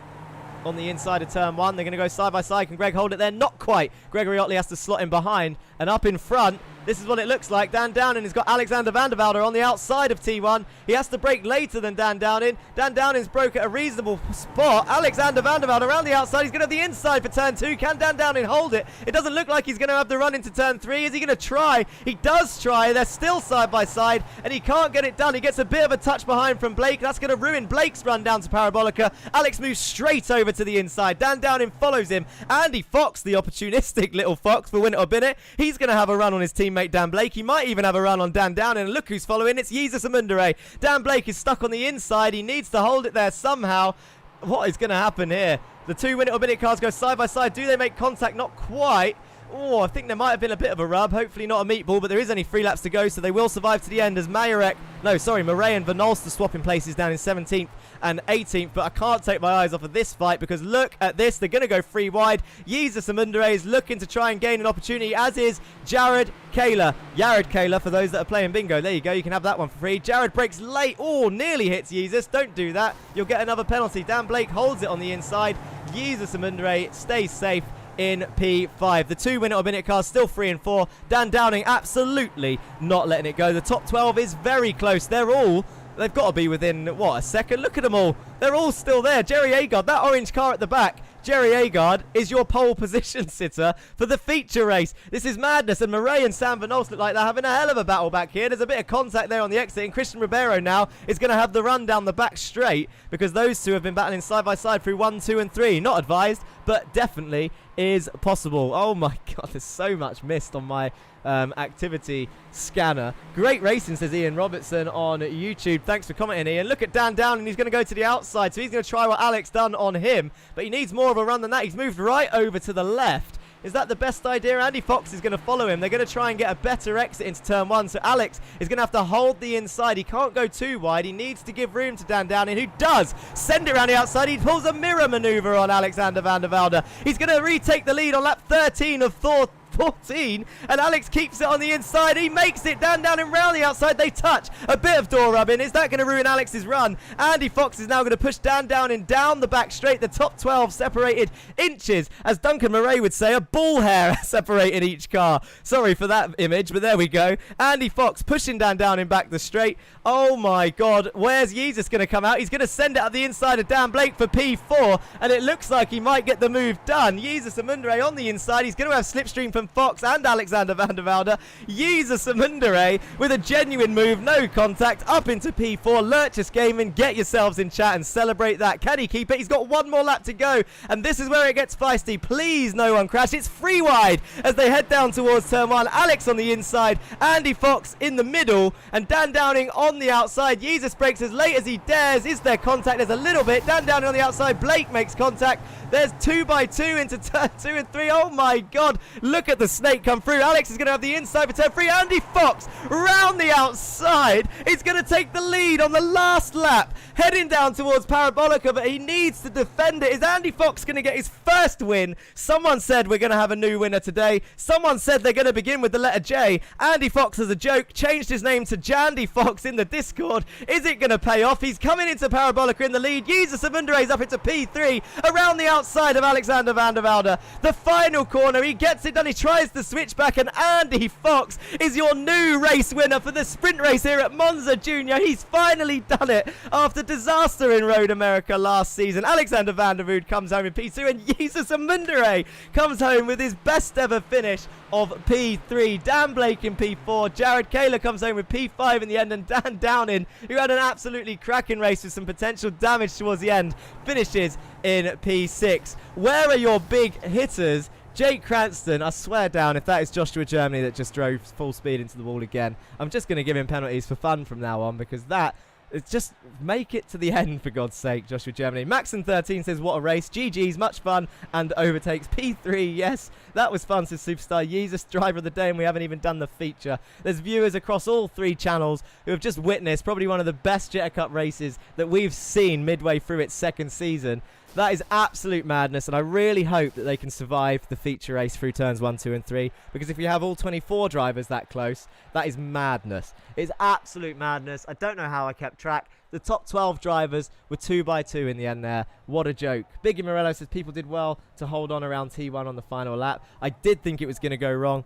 on the inside of turn 1. They're going to go side by side. Can Greg hold it there? Not quite. Gregory Otley has to slot in behind, and up in front, this is what it looks like. Dan Downing has got Alexander van der Voorde on the outside of T1. He has to brake later than Dan Downing. Dan Downing's broke at a reasonable spot. Alexander van der Voorde around the outside. He's going to have the inside for turn 2. Can Dan Downing hold it? It doesn't look like he's going to have the run into turn 3. Is he going to try? He does try. They're still side by side, and he can't get it done. He gets a bit of a touch behind from Blake. That's going to ruin Blake's run down to Parabolica. Alex moves straight over to the inside. Dan Downing follows him. Andy Fox, the opportunistic little fox for Win It or Bin It, he's going to have a run on his teammate Dan Blake. He might even have a run on Dan Downing, and look who's following. It's Jesus Amundere. Dan Blake is stuck on the inside. He needs to hold it there somehow. What is going to happen here? The 2 Win It or Bin It cars go side by side. Do they make contact? Not quite. Oh, I think there might have been a bit of a rub. Hopefully not a meatball, but there is only 3 laps to go, so they will survive to the end as Murray and Van Alst are swapping places down in 17th and 18th, but I can't take my eyes off of this fight because look at this. They're going to go 3 wide. Jesus Amundere is looking to try and gain an opportunity, as is Jared Kaler. Jared Kaler, for those that are playing bingo. There you go. You can have that one for free. Jared breaks late. Oh, nearly hits Jesus. Don't do that. You'll get another penalty. Dan Blake holds it on the inside. Jesus Amundere stays safe in P5. The 2 Win It or Bin It cars still 3 and 4. Dan Downing absolutely not letting it go. The top 12 is very close. They've got to be within, what, a second? Look at them all. They're all still there. Jerry Agard, that orange car at the back. Jerry Agard is your pole position sitter for the feature race. This is madness, and Murray and Sam Van Alst look like they're having a hell of a battle back here. There's a bit of contact there on the exit, and Christian Ribeiro now is going to have the run down the back straight because those two have been battling side by side through 1, 2 and 3. Not advised, but definitely is possible. Oh my god, there's so much mist on my activity scanner. Great racing, says Ian Robertson on YouTube. Thanks for commenting, Ian. Look at Dan Downing. He's going to go to the outside, so he's going to try what Alex done on him, but he needs more of a run than that. He's moved right over to the left. Is that the best idea? Andy Fox is going to follow him. They're going to try and get a better exit into turn 1. So Alex is going to have to hold the inside. He can't go too wide. He needs to give room to Dan Downing, who does send it around the outside. He pulls a mirror maneuver on Alexander van der Voorde. He's going to retake the lead on lap 13 of 14, and Alex keeps it on the inside. He makes it. Dan Downing round the outside. They touch. A bit of door rubbing. Is that going to ruin Alex's run? Andy Fox is now going to push Dan Downing down the back straight. The top 12 separated inches, as Duncan Murray would say, a ball hair separated each car. Sorry for that image, but there we go. Andy Fox pushing Dan Downing back the straight. Oh my god, where's Jesus going to come out? He's going to send it up the inside of Dan Blake for P4, and it looks like he might get the move done. Jesus Amundere on the inside. He's going to have slipstream from Fox and Alexander van der Velde. Jesus Amundere with a genuine move, no contact, up into P4. Lurchus Gaming, get yourselves in chat and celebrate that. Can he keep it? He's got one more lap to go, and this is where it gets feisty. Please no one crash. It's free wide as they head down towards turn 1. Alex on the inside, Andy Fox in the middle, and Dan Downing on the outside. Jesus brakes as late as he dares. Is there contact? There's a little bit. Dan Downing on the outside. Blake makes contact. There's 2x2 into turn 2 and 3. Oh my god, look at the snake come through. Alex is going to have the inside for turn 3. Andy Fox round the outside. He's going to take the lead on the last lap, heading down towards Parabolica, but he needs to defend it. Is Andy Fox going to get his first win? Someone said we're going to have a new winner today. Someone said they're going to begin with the letter J. Andy Fox, as a joke, changed his name to Jandy Fox in the Discord. Is it going to pay off? He's coming into Parabolica in the lead. Jesus Amundere's up into P3 around the outside of Alexander van der Velde. The final corner, he gets it done. He tries the switchback, and Andy Fox is your new race winner for the sprint race here at Monza Junior. He's finally done it after disaster in Road America last season. Alexander van der Voorde comes home in P2, and Jesus Amundere comes home with his best ever finish of P3. Dan Blake in P4. Jared Kaler comes home with P5 in the end, and Dan Downing, who had an absolutely cracking race with some potential damage towards the end, finishes in P6. Where are your big hitters? Jake Cranston, I swear down, if that is Joshua Germany that just drove full speed into the wall again, I'm just going to give him penalties for fun from now on, because that is just make it to the end, for God's sake, Joshua Germany. Maxon13 says, what a race. GG's, much fun, and overtakes P3. Yes, that was fun, says Superstar Yeezus, driver of the day, and we haven't even done the feature. There's viewers across all 3 channels who have just witnessed probably one of the best Jetta Cup races that we've seen midway through its 2nd season. That is absolute madness, and I really hope that they can survive the feature race through turns 1, 2 and 3, because if you have all 24 drivers that close, that is madness. It's absolute madness. I don't know how I kept track. The top 12 drivers were 2x2 in the end there. What a joke. Biggie Morello says people did well to hold on around T1 on the final lap. I did think it was going to go wrong.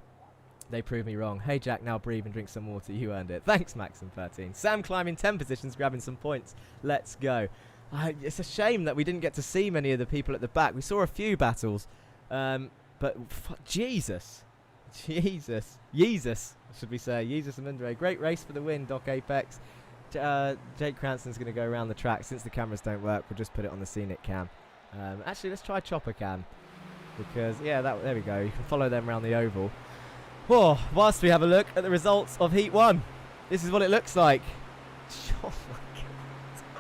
They proved me wrong. Hey Jack, now breathe and drink some water. You earned it. Thanks, Maxim13. Sam climbing 10 positions, grabbing some points. Let's go. It's a shame that we didn't get to see many of the people at the back. We saw a few battles, but Jesus, should we say? Jesus Amundere. Great race for the win, Doc Apex. Jake Cranston's going to go around the track. Since the cameras don't work, we'll just put it on the scenic cam. Actually, let's try chopper cam, because, yeah, there we go. You can follow them around the oval. Oh, whilst we have a look at the results of Heat 1, this is what it looks like. Oh,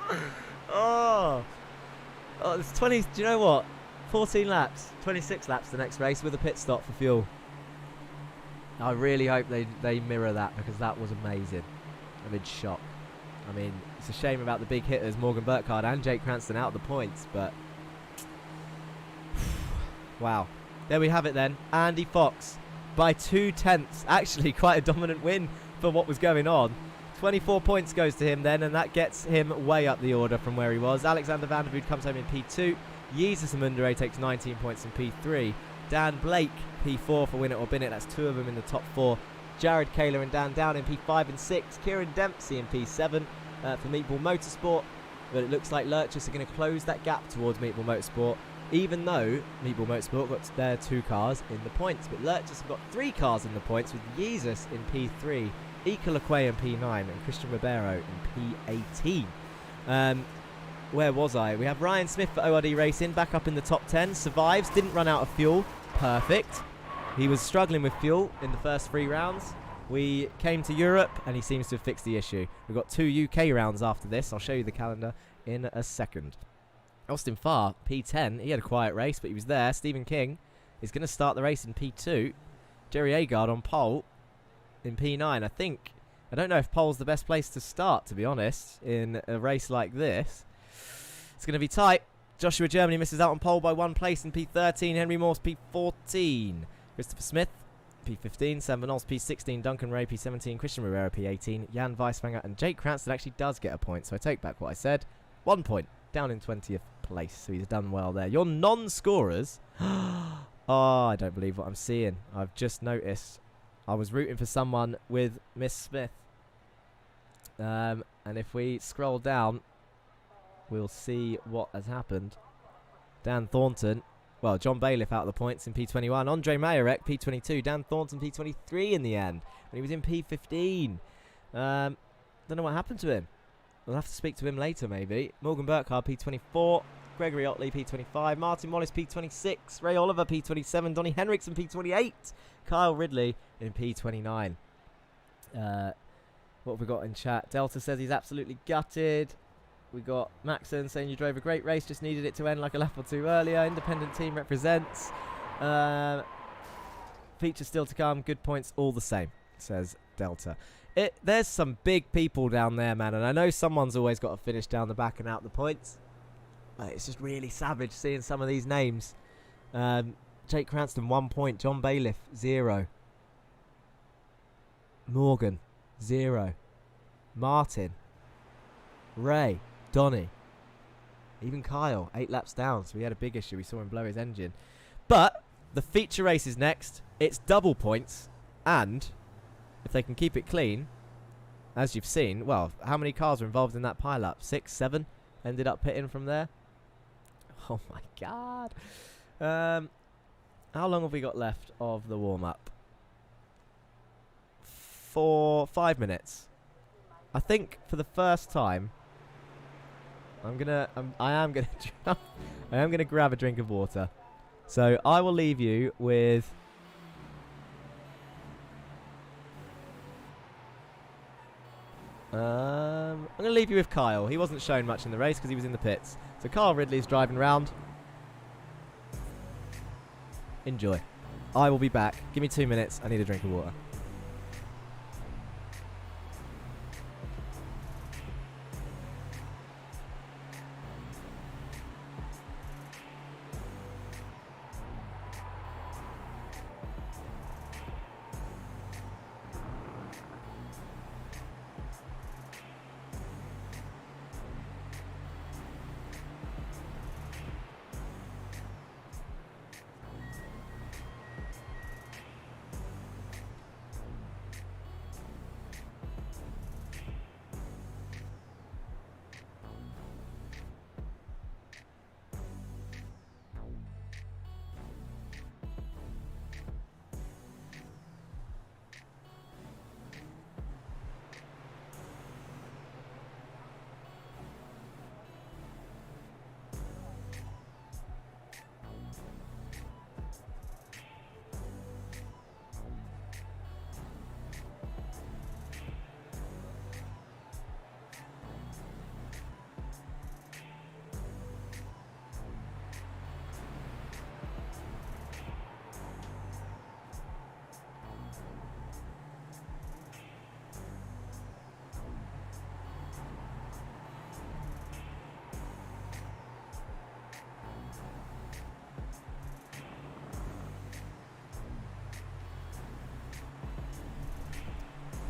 my God. Oh, it's 20, do you know what? 14 laps, 26 laps the next race with a pit stop for fuel. I really hope they mirror that, because that was amazing. I'm in shock. I mean, it's a shame about the big hitters, Morgan Burkhardt and Jake Cranston out of the points, but wow. There we have it then. Andy Fox by 2/10. Actually, quite a dominant win for what was going on. 24 points goes to him then, and that gets him way up the order from where he was. Alexander van der Voorde comes home in P2. Jesus Amundere takes 19 points in P3. Dan Blake, P4 for Win It or Bin It. That's 2 of them in the top 4. Jared Kaler and Dan Down in P5 and 6. Kieran Dempsey in P7 for Meatball Motorsport. But it looks like Lurchus are going to close that gap towards Meatball Motorsport, even though Meatball Motorsport got their 2 cars in the points. But Lurchus have got 3 cars in the points, with Jesus in P3. Ika Lequay in P9 and Christian Ribeiro in P18. Where was I? We have Ryan Smith for ORD Racing, back up in the top 10. Survives, didn't run out of fuel. Perfect. He was struggling with fuel in the first 3 rounds. We came to Europe, and he seems to have fixed the issue. We've got 2 UK rounds after this. I'll show you the calendar in a second. Austin Farr, P10. He had a quiet race, but he was there. Stephen King is going to start the race in P2. Jerry Agard on pole in P9. I don't know if pole's the best place to start, to be honest, in a race like this. It's going to be tight. Joshua Germany misses out on pole by 1 place in P13. Henry Morse P14. Christopher Smith P15. Sam Van Ols P16. Duncan Ray P17. Christian Rivera P18. Jan Weisfanger and Jake Cranston actually does get a point, so I take back what I said. 1 point. Down in 20th place, so he's done well there. Your non-scorers. Oh, I don't believe what I'm seeing. I've just noticed. I was rooting for someone with Miss Smith. And if we scroll down, we'll see what has happened. Dan Thornton Well, John Bailiff out of the points in P21. Andre Majorek, P22. Dan Thornton, P23 in the end. When he was in P15. Don't know what happened to him. We'll have to speak to him later, maybe. Morgan Burkhardt, P24. Gregory Otley, P25. Martin Wallace, P26. Ray Oliver, P27. Donny Henriksen, P28. Kyle Ridley in P29. What have we got in chat? Delta says he's absolutely gutted. We got Maxon saying you drove a great race, just needed it to end like a lap or two earlier. Independent team represents. Feature still to come. Good points all the same, says Delta. There's some big people down there, man, and I know someone's always got to finish down the back and out the points. It's just really savage seeing some of these names. Jake Cranston, 1 point. John Bailiff, 0. Morgan, 0. Martin. Ray. Donny. Even Kyle, 8 laps down, so we had a big issue. We saw him blow his engine. But the feature race is next. It's double points, and if they can keep it clean, as you've seen, well, how many cars were involved in that pile-up? 6, 7 ended up pitting from there. Oh my god. How long have we got left of the warm-up? 5 minutes. I think for the first time, I am gonna grab a drink of water. So I will leave you with I'm gonna leave you with Kyle. He wasn't shown much in the race because he was in the pits. So Kyle Ridley's driving around. Enjoy. I will be back. Give me 2 minutes. I need a drink of water.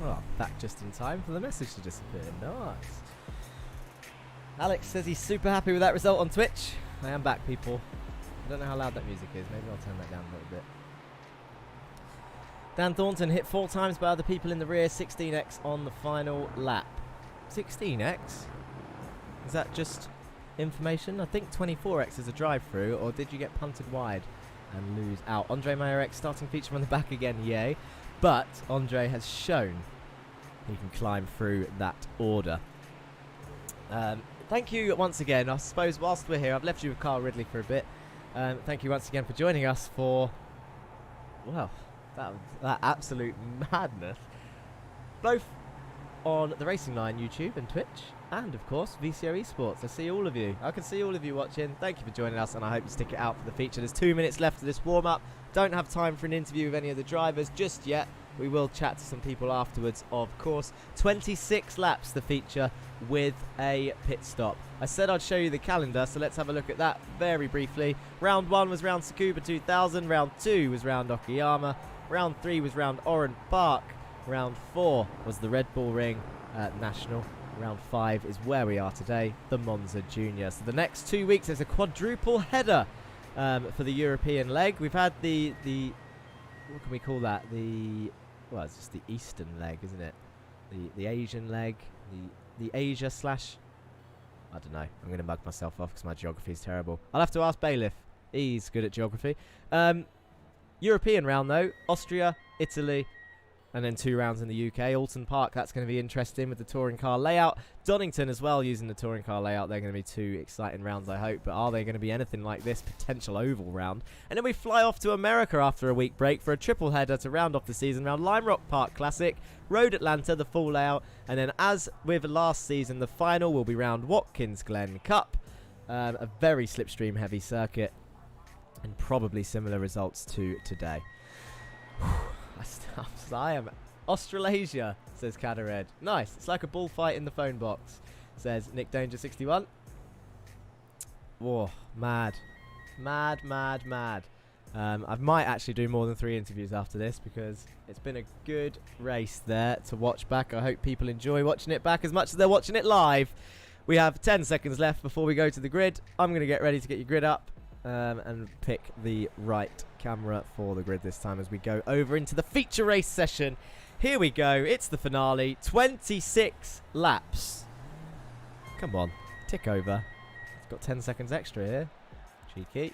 Oh, back just in time for the message to disappear. Nice. Alex says he's super happy with that result on Twitch. I am back, people. I don't know how loud that music is. Maybe I'll turn that down a little bit. Dan Thornton hit 4 times by other people in the rear. 16x on the final lap. 16x? Is that just information? I think 24x is a drive-through. Or did you get punted wide and lose out? Andre Majorek starting feature on the back again. Yay. But Andre has shown he can climb through that order. Thank you once again. I suppose whilst we're here, I've left you with Carl Ridley for a bit. Thank you once again for joining us for, well, that absolute madness. Both on the Racing Line YouTube and Twitch, and of course VCO Esports. I see all of you. I can see all of you watching. Thank you for joining us, and I hope you stick it out for the feature. There's 2 minutes left of this warm-up. Don't have time for an interview with any of the drivers just yet. We will chat to some people afterwards, of course. 26 laps, the feature, with a pit stop. I said I'd show you the calendar, so let's have a look at that very briefly. Round 1 was round Tsukuba 2000. Round 2 was round Okayama. Round 3 was round Oran Park. Round 4 was the Red Bull Ring National. Round 5 is where we are today, the Monza Junior. So the next 2 weeks, there's a quadruple header for the European leg. We've had the what can we call that? Well, it's just the Eastern leg, isn't it? The Asian leg, the Asia slash, I don't know. I'm going to mug myself off because my geography is terrible. I'll have to ask Bailiff He's good at geography. European round, though. Austria, Italy, and then 2 rounds in the UK. Alton Park, that's going to be interesting with the touring car layout. Donington as well, using the touring car layout. They're going to be 2 exciting rounds, I hope. But are they going to be anything like this potential oval round? And then we fly off to America after a week break for a triple header to round off the season round. Lime Rock Park Classic, Road Atlanta, the full layout. And then as with last season, the final will be round Watkins Glen Cup. A very slipstream heavy circuit. And probably similar results to today. I am Australasia, says Cadared. Nice. It's like a bullfight in the phone box, says Nick Danger 61. Whoa, mad. Mad. I might actually do more than 3 interviews after this because it's been a good race there to watch back. I hope people enjoy watching it back as much as they're watching it live. We have 10 seconds left before we go to the grid. I'm going to get ready to get your grid up. And pick the right camera for the grid this time as we go over into the feature race session. Here we go. It's the finale. 26 laps. Come on. Tick over. It's got 10 seconds extra here. Cheeky.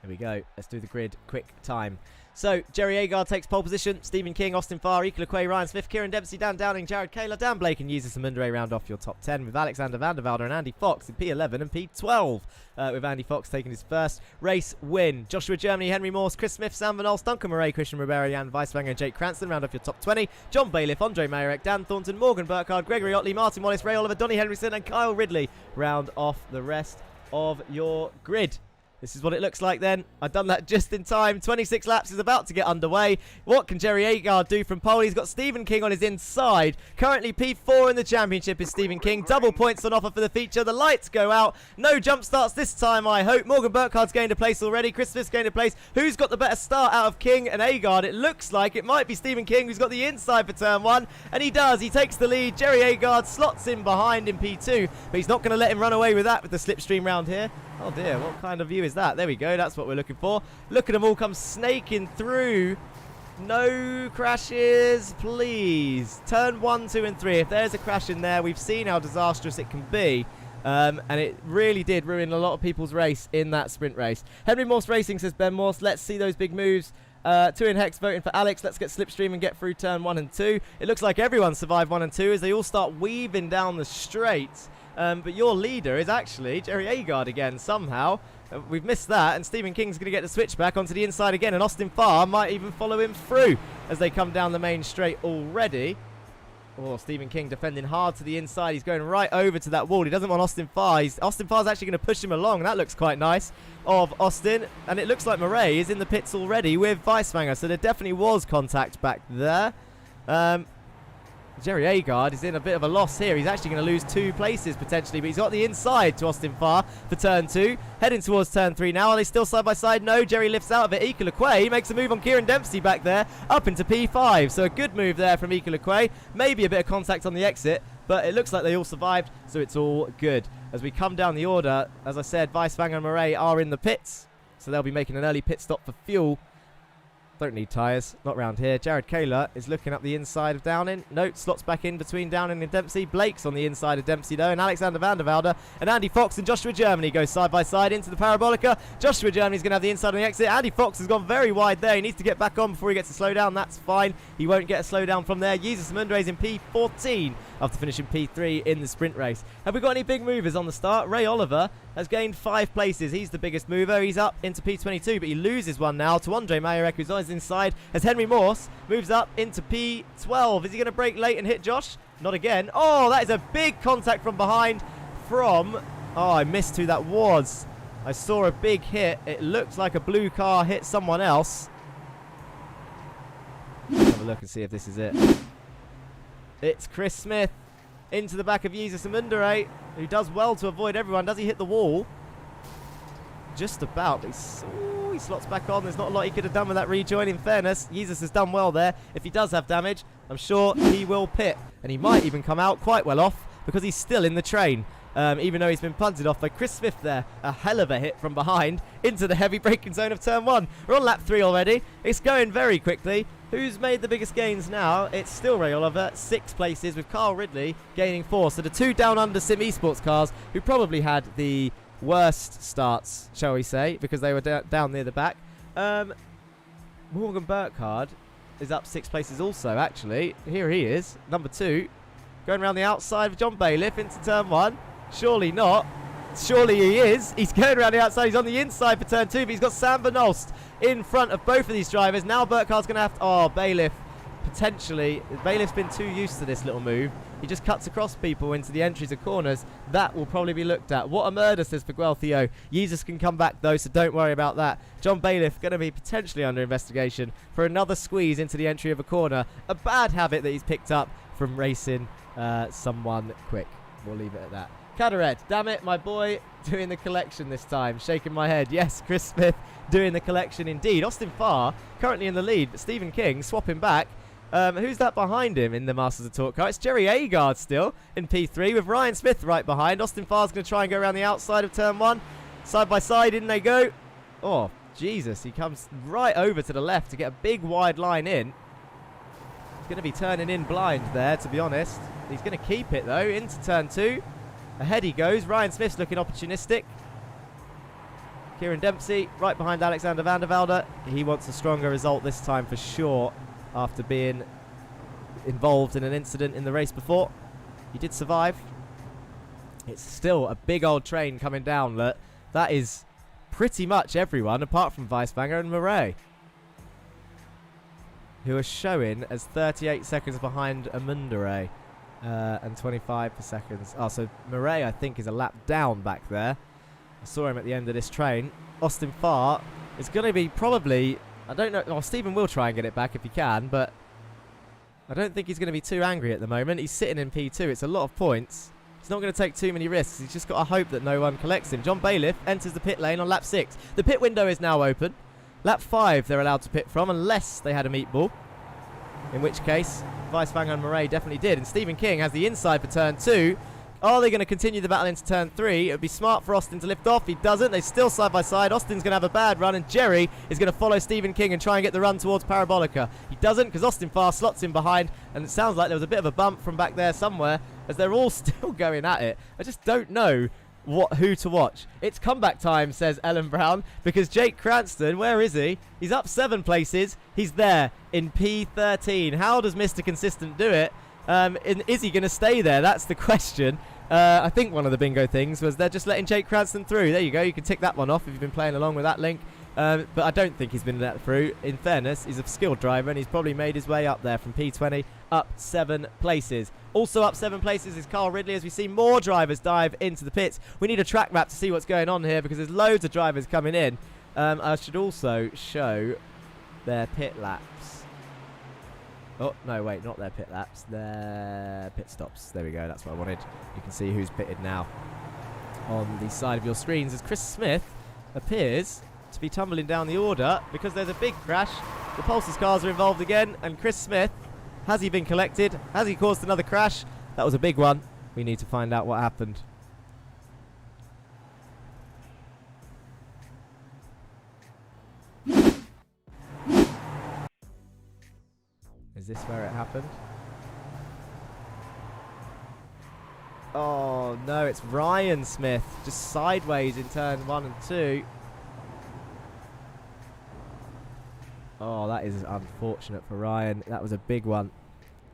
Here we go. Let's do the grid. Quick time. So, Jerry Agard takes pole position. Stephen King, Austin Farr, Ike LeQuay, Ryan Smith, Kieran Dempsey, Dan Downing, Jared Kaler, Dan Blake and Jesus Samundre round off your top 10 with Alexander Van der Velde and Andy Fox in P11 and P12 with Andy Fox taking his first race win. Joshua Germany, Henry Morse, Chris Smith, Sam Van Olst, Duncan Murray, Christian Ribera, Jan Weiswanger and Jake Cranston round off your top 20. John Bailiff, Andre Mayerek, Dan Thornton, Morgan Burkhardt, Gregory Otley, Martin Wallace, Ray Oliver, Donny Henderson and Kyle Ridley round off the rest of your grid. This is what it looks like then. I've done that just in time. 26 laps is about to get underway. What can Jerry Agard do from pole? He's got Stephen King on his inside. Currently P4 in the championship is Stephen King. Double points on offer for the feature. The lights go out. No jump starts this time, I hope. Morgan Burkhardt's gained a place already. Chris Smith's gained a place. Who's got the better start out of King and Agard? It looks like it might be Stephen King who's got the inside for turn 1. And he does. He takes the lead. Jerry Agard slots in behind in P2. But he's not going to let him run away with that with the slipstream round here. Oh dear, what kind of view is that? There we go, that's what we're looking for. Look at them all come snaking through. No crashes, please. Turn 1, 2 and 3. If there's a crash in there, we've seen how disastrous it can be. And it really did ruin a lot of people's race in that sprint race. Henry Morse Racing says Ben Morse, let's see those big moves. 2 in Hex voting for Alex. Let's get slipstream and get through turn 1 and 2. It looks like everyone survived 1 and 2 as they all start weaving down the straight. But your leader is actually Jerry Agard again somehow. We've missed that, and Stephen King's going to get the switch back onto the inside again, and Austin Farr might even follow him through as they come down the main straight already. Oh, Stephen King defending hard to the inside. He's going right over to that wall. He doesn't want Austin Farr. Austin Farr's actually going to push him along. That looks quite nice of Austin. And it looks like Murray is in the pits already with Weiswanger, so there definitely was contact back there. Jerry Agard is in a bit of a loss here. He's actually going to lose 2 places potentially, but he's got the inside to Austin Farr for turn 2. Heading towards turn 3 now. Are they still side by side? No. Jerry lifts out of it. Ike LeQuay makes a move on Kieran Dempsey back there up into P5. So a good move there from Ike LeQuay. Maybe a bit of contact on the exit, but it looks like they all survived, so it's all good. As we come down the order, as I said, Weiswanger and Murray are in the pits, so they'll be making an early pit stop for fuel. Don't need tyres, not round here. Jared Kaler is looking up the inside of Downing. No, slots back in between Downing and Dempsey. Blake's on the inside of Dempsey though, and Alexander Van der Velde and Andy Fox and Joshua Germany go side by side into the Parabolica. Joshua Germany's going to have the inside on the exit. Andy Fox has gone very wide there. He needs to get back on before he gets a slowdown. That's fine. He won't get a slowdown from there. Jesus Mundre's in P14 after finishing P3 in the sprint race. Have we got any big movers on the start? Ray Oliver has gained 5 places. He's the biggest mover. He's up into P22, but he loses one now to Andre Mayerek, who's on his inside, as Henry Morse moves up into P12. Is he going to brake late and hit Josh? Not again. Oh, that is a big contact from behind from... Oh, I missed who that was. I saw a big hit. It looked like a blue car hit someone else. Let's have a look and see if this is it. It's Chris Smith into the back of Jesus Amundere, who does well to avoid everyone. Does he hit the wall? Just about. He slots back on. There's not a lot he could have done with that rejoin, in fairness. Jesus has done well there. If he does have damage, I'm sure he will pit. And he might even come out quite well off because he's still in the train. Even though he's been punted off by Chris Smith there. A hell of a hit from behind into the heavy braking zone of turn 1. We're on lap 3 already. It's going very quickly. Who's made the biggest gains now? It's still Ray Oliver, 6 places, with Carl Ridley gaining 4. So the 2 down under Sim Esports cars, who probably had the worst starts, shall we say, because they were down near the back. Morgan Burkhardt is up 6 places also, actually. Here he is, number 2, going around the outside of John Bailiff into turn 1. Surely not. Surely he is. He's going around the outside. He's on the inside for turn 2, but he's got Sam Vernost in front of both of these drivers. Now Burkhardt's going to have to... Oh, Bailiff, potentially. Bailiff's been too used to this little move. He just cuts across people into the entries and corners. That will probably be looked at. What a murder, says Miguel Theo. Jesus can come back, though, so don't worry about that. John Bailiff going to be potentially under investigation for another squeeze into the entry of a corner. A bad habit that he's picked up from racing someone quick. We'll leave it at that. Caderet, damn it, my boy, doing the collection this time. Shaking my head. Yes, Chris Smith doing the collection indeed. Austin Farr currently in the lead, but Stephen King swapping back. Who's that behind him in the Masters of Talk car? It's Jerry Agard still in P3 with Ryan Smith right behind. Austin Farr's going to try and go around the outside of turn 1. Side by side, in they go. Oh, Jesus. He comes right over to the left to get a big wide line in. He's going to be turning in blind there, to be honest. He's going to keep it, though, into turn 2. Ahead he goes. Ryan Smith's looking opportunistic. Kieran Dempsey right behind Alexander van der Velde. He wants a stronger result this time for sure after being involved in an incident in the race before. He did survive. It's still a big old train coming down. Look, that is pretty much everyone apart from Weisbanger and Murray, who are showing as 38 seconds behind Amundere. And 25 per seconds. Oh, so Murray, I think, is a lap down back there. I saw him at the end of this train. Austin Farr is going to be probably... I don't know. Well, Stephen will try and get it back if he can, but I don't think he's going to be too angry at the moment. He's sitting in P2. It's a lot of points. He's not going to take too many risks. He's just got to hope that no one collects him. John Bailiff enters the pit lane on lap 6. The pit window is now open. Lap 5 they're allowed to pit from unless they had a meatball. In which case... Weisbanger and Murray definitely did. And Stephen King has the inside for turn 2. Are they going to continue the battle into turn 3? It would be smart for Austin to lift off. He doesn't. They're still side by side. Austin's going to have a bad run, and Jerry is going to follow Stephen King and try and get the run towards Parabolica. He doesn't, because Austin Farr slots him behind, and it sounds like there was a bit of a bump from back there somewhere, as they're all still going at it. I just don't know who to watch. It's comeback time, says Ellen Brown, because Jake Cranston, where is he? He's up 7 places. He's there in P13. How does Mr. Consistent do it? Is he going to stay there? That's the question. I think one of the bingo things was they're just letting Jake Cranston through. There you go. You can tick that one off if you've been playing along with that link. But I don't think he's been let through. In fairness, he's a skilled driver, and he's probably made his way up there from P20 up 7 places. Also up 7 places is Carl Ridley, as we see more drivers dive into the pits. We need a track map to see what's going on here because there's loads of drivers coming in. I should also show their pit laps. Oh, no, wait, not their pit laps. Their pit stops. There we go, that's what I wanted. You can see who's pitted now on the side of your screens as Chris Smith appears to be tumbling down the order because there's a big crash. The Pulsars cars are involved again, and Chris Smith, has he been collected? Has he caused another crash? That was a big one. We need to find out what happened. Is this where it happened? Oh no, it's Ryan Smith just sideways in turn 1 and 2. Oh, that is unfortunate for Ryan. That was a big one.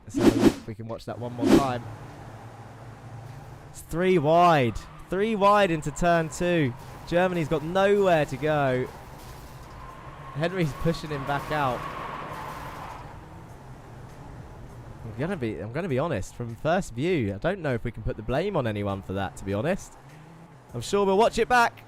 Let's have a look if we can watch that one more time. It's 3 wide. 3 wide into turn 2. Germany's got nowhere to go. Henry's pushing him back out. I'm gonna be honest, from first view, I don't know if we can put the blame on anyone for that, to be honest. I'm sure we'll watch it back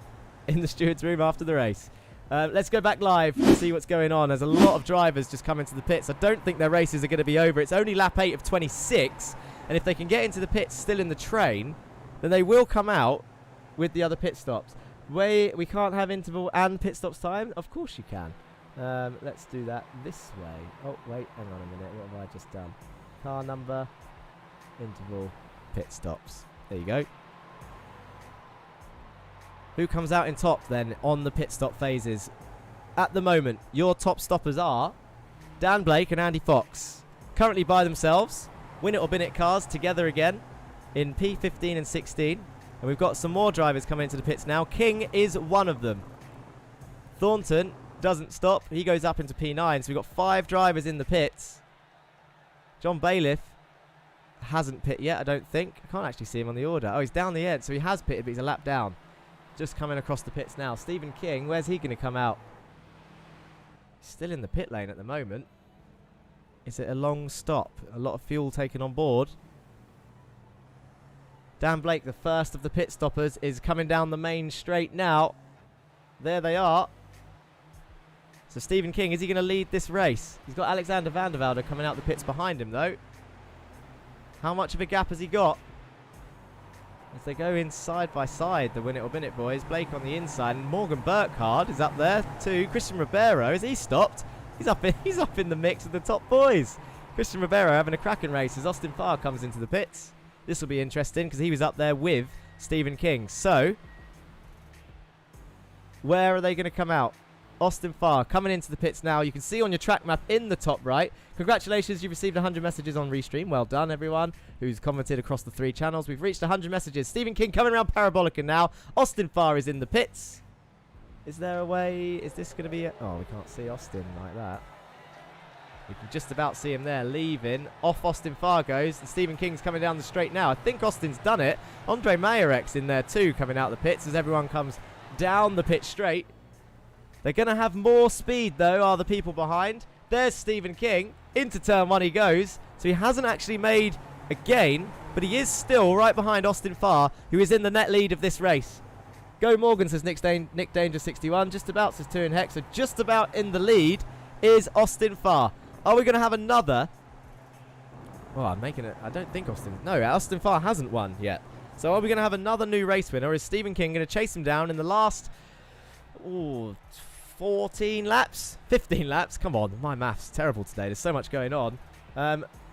in the steward's room after the race. Let's go back live to see what's going on. There's a lot of drivers just coming to the pits. I don't think their races are going to be over. It's only lap 8 of 26, and if they can get into the pits still in the train, then they will come out with the other pit stops. We can't have interval and pit stops time? Of course you can. Let's do that this way. Oh, wait, hang on a minute. What have I just done? Car number, interval, pit stops. There you go. Who comes out in top then on the pit stop phases? At the moment, your top stoppers are Dan Blake and Andy Fox currently by themselves. Win it or bin it cars together again in P15 and 16. And we've got some more drivers coming into the pits now. King is one of them. Thornton doesn't stop. He goes up into P9. So we've got 5 drivers in the pits. John Bailiff hasn't pit yet, I don't think. I can't actually see him on the order. Oh, he's down the end. So he has pitted, but he's a lap down. Just coming across the pits now. Stephen King, where's he going to come out? He's still in the pit lane at the moment. Is it a long stop? A lot of fuel taken on board. Dan Blake, the first of the pit stoppers, is coming down the main straight now. There they are. So Stephen King, is he going to lead this race? He's got Alexander van der Velde coming out the pits behind him, though. How much of a gap has he got? As they go in side by side, the win it or bin it boys. Blake on the inside, and Morgan Burkhardt is up there too. Christian Ribeiro, has he stopped? He's up in the mix of the top boys. Christian Ribeiro having a cracking race as Austin Farr comes into the pits. This will be interesting because he was up there with Stephen King. So, where are they going to come out? Austin Farr coming into the pits now. You can see on your track map in the top right. Congratulations, you've received 100 messages on Restream. Well done, everyone who's commented across the 3 channels. We've reached 100 messages. Stephen King coming around Parabolica now. Austin Farr is in the pits. Is there a way? Is this going to be oh, we can't see Austin like that. We can just about see him there leaving. Off Austin Farr goes, and Stephen King's coming down the straight now. I think Austin's done it. Andre Mayerek's in there too, coming out the pits as everyone comes down the pit straight. They're going to have more speed, though, are the people behind. There's Stephen King. Into turn 1 he goes. So he hasn't actually made a gain, but he is still right behind Austin Farr, who is in the net lead of this race. Go Morgan, says Nick Danger 61. Just about, says 2 in Hex. So just about in the lead is Austin Farr. Are we going to have another? Oh, I'm making it. I don't think Austin Farr hasn't won yet. So are we going to have another new race winner? Or is Stephen King going to chase him down in the last 14 laps? 15 laps? Come on, my math's terrible today. There's so much going on.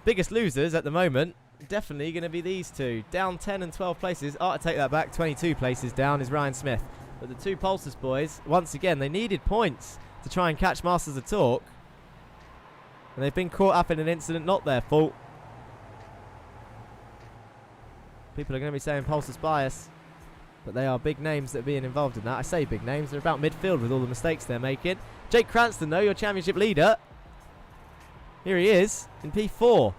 Biggest losers at the moment, definitely going to be these two. Down 10 and 12 places. Oh, I take that back. 22 places down is Ryan Smith. But the 2 Pulsars boys, once again, they needed points to try and catch Masters of Talk. And they've been caught up in an incident not their fault. People are going to be saying Pulsars bias. But they are big names that are being involved in that. I say big names. They're about midfield with all the mistakes they're making. Jake Cranston, though, your championship leader. Here he is in P4.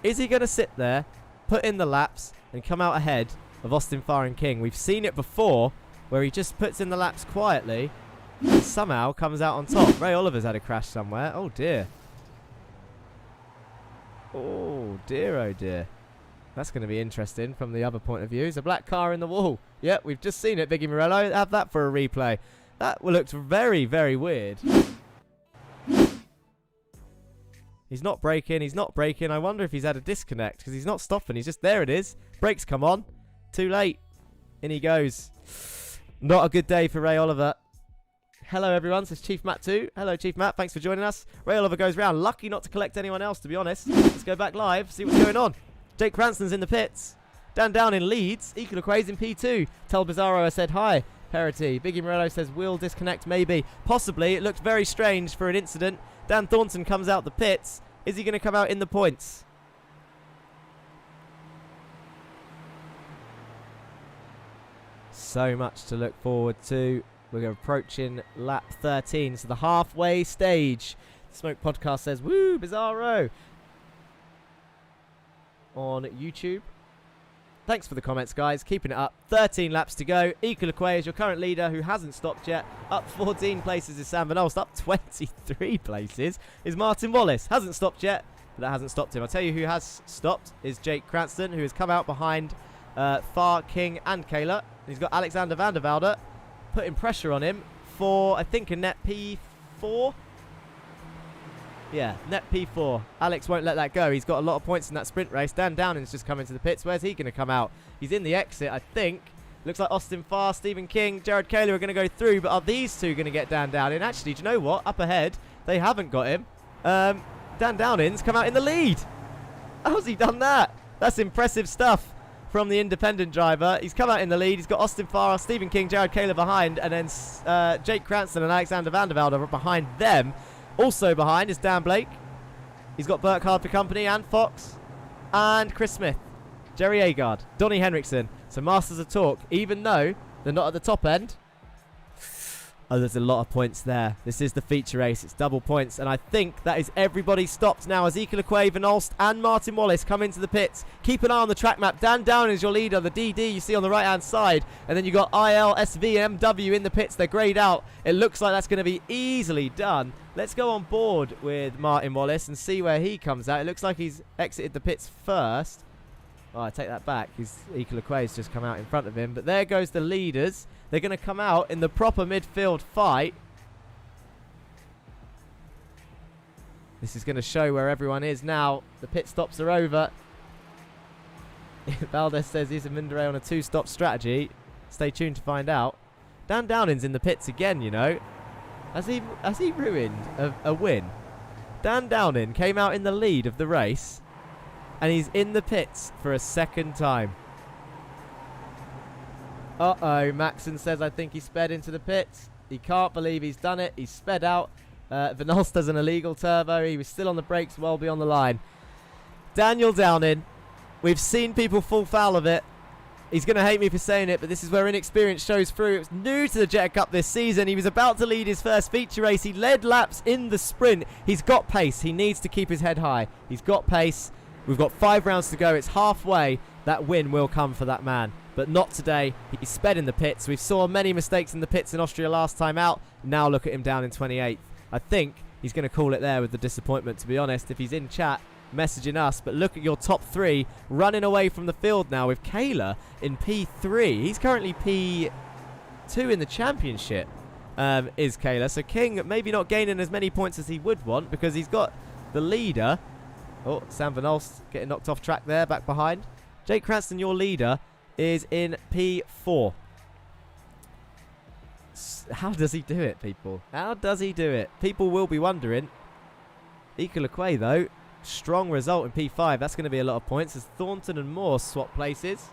Is he going to sit there, put in the laps, and come out ahead of Austin Farr and King? We've seen it before where he just puts in the laps quietly and somehow comes out on top. Ray Oliver's had a crash somewhere. Oh, dear. Oh, dear, oh, dear. That's going to be interesting from the other point of view. There's a black car in the wall. Yep, we've just seen it, Biggie Morello. Have that for a replay. That looks very, very weird. He's not braking. He's not braking. I wonder if he's had a disconnect because he's not stopping. He's just, there it is. Brakes come on. Too late. In he goes. Not a good day for Ray Oliver. Hello, everyone. Says Chief Matt too. Hello, Chief Matt. Thanks for joining us. Ray Oliver goes round. Lucky not to collect anyone else, to be honest. Let's go back live, see what's going on. Jake Cranston's in the pits. Dan Down in leads. Equal in P2. Tel Bizarro has said hi. Parity. Biggie Morello says will disconnect maybe. Possibly. It looked very strange for an incident. Dan Thornton comes out the pits. Is he going to come out in the points? So much to look forward to. We're approaching lap 13. So the halfway stage. Smoke Podcast says, woo, Bizarro. On YouTube. Thanks for the comments, guys. Keeping it up. 13 laps to go. Equal is your current leader who hasn't stopped yet. Up 14 places is Sam Van Olst. Up 23 places is Martin Wallace. Hasn't stopped yet, but that hasn't stopped him. I'll tell you who has stopped is Jake Cranston, who has come out behind Farr, King and Kayla. He's got Alexander van der Velde putting pressure on him for, I think, a net P4. Yeah, net P4. Alex won't let that go. He's got a lot of points in that sprint race. Dan Downing's just come into the pits. Where's he going to come out? He's in the exit, I think. Looks like Austin Farr, Stephen King, Jared Kayla are going to go through, but are these two going to get Dan Downing? Actually, do you know what? Up ahead, they haven't got him. Dan Downing's come out in the lead. How's he done that? That's impressive stuff from the independent driver. He's come out in the lead. He's got Austin Farr, Stephen King, Jared Kayla behind, and then Jake Cranston and Alexander van der Velde are behind them. Also behind is Dan Blake. He's got Burkhardt for company and Fox and Chris Smith, Jerry Agard, Donny Henriksen. So Masters of Talk, even though they're not at the top end. Oh, there's a lot of points there. This is the feature race. It's double points. And I think that is everybody stopped now as Equal Van Olst and Martin Wallace come into the pits. Keep an eye on the track map. Dan Down is your leader. The DD you see on the right-hand side. And then you got IL, SV, MW in the pits. They're greyed out. It looks like that's going to be easily done. Let's go on board with Martin Wallace and see where he comes out. It looks like he's exited the pits first. Oh, I take that back. Equal has just come out in front of him. But there goes the leaders. They're going to come out in the proper midfield fight. This is going to show where everyone is now. The pit stops are over. Valdez says he's a Mindere on a 2-stop strategy. Stay tuned to find out. Dan Downing's in the pits again, you know. Has he ruined a win? Dan Downing came out in the lead of the race. And he's in the pits for a second time. Uh-oh, Maxon says I think he sped into the pits. He can't believe he's done it. He's sped out. Van Olst does an illegal turbo. He was still on the brakes well beyond the line. Daniel Downing. We've seen people fall foul of it. He's going to hate me for saying it, but this is where inexperience shows through. It was new to the Jetta Cup this season. He was about to lead his first feature race. He led laps in the sprint. He's got pace. He needs to keep his head high. He's got pace. We've got 5 rounds to go. It's halfway. That win will come for that man. But not today. He sped in the pits. We saw many mistakes in the pits in Austria last time out. Now look at him down in 28th. I think he's going to call it there with the disappointment, to be honest. If he's in chat, messaging us. But look at your top 3 running away from the field now with Kayla in P3. He's currently P2 in the championship, is Kayla. So King maybe not gaining as many points as he would want because he's got the leader. Oh, Sam Van Olst getting knocked off track there, back behind. Jake Cranston, your leader, is in P4. How does he do it, people? How does he do it? People will be wondering. Equal though, strong result in P5. That's going to be a lot of points as Thornton and Moore swap places.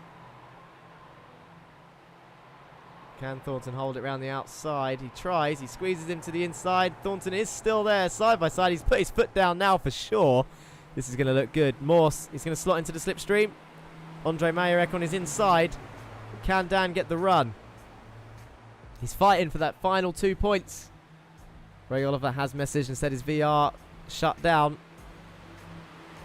Can Thornton hold it around the outside? He tries. He squeezes him to the inside. Thornton is still there, side by side. He's put his foot down now for sure. This is going to look good. Morse is going to slot into the slipstream. Andre Mayerek on his inside. Can Dan get the run? He's fighting for that final 2 points. Ray Oliver has messaged and said his VR shut down.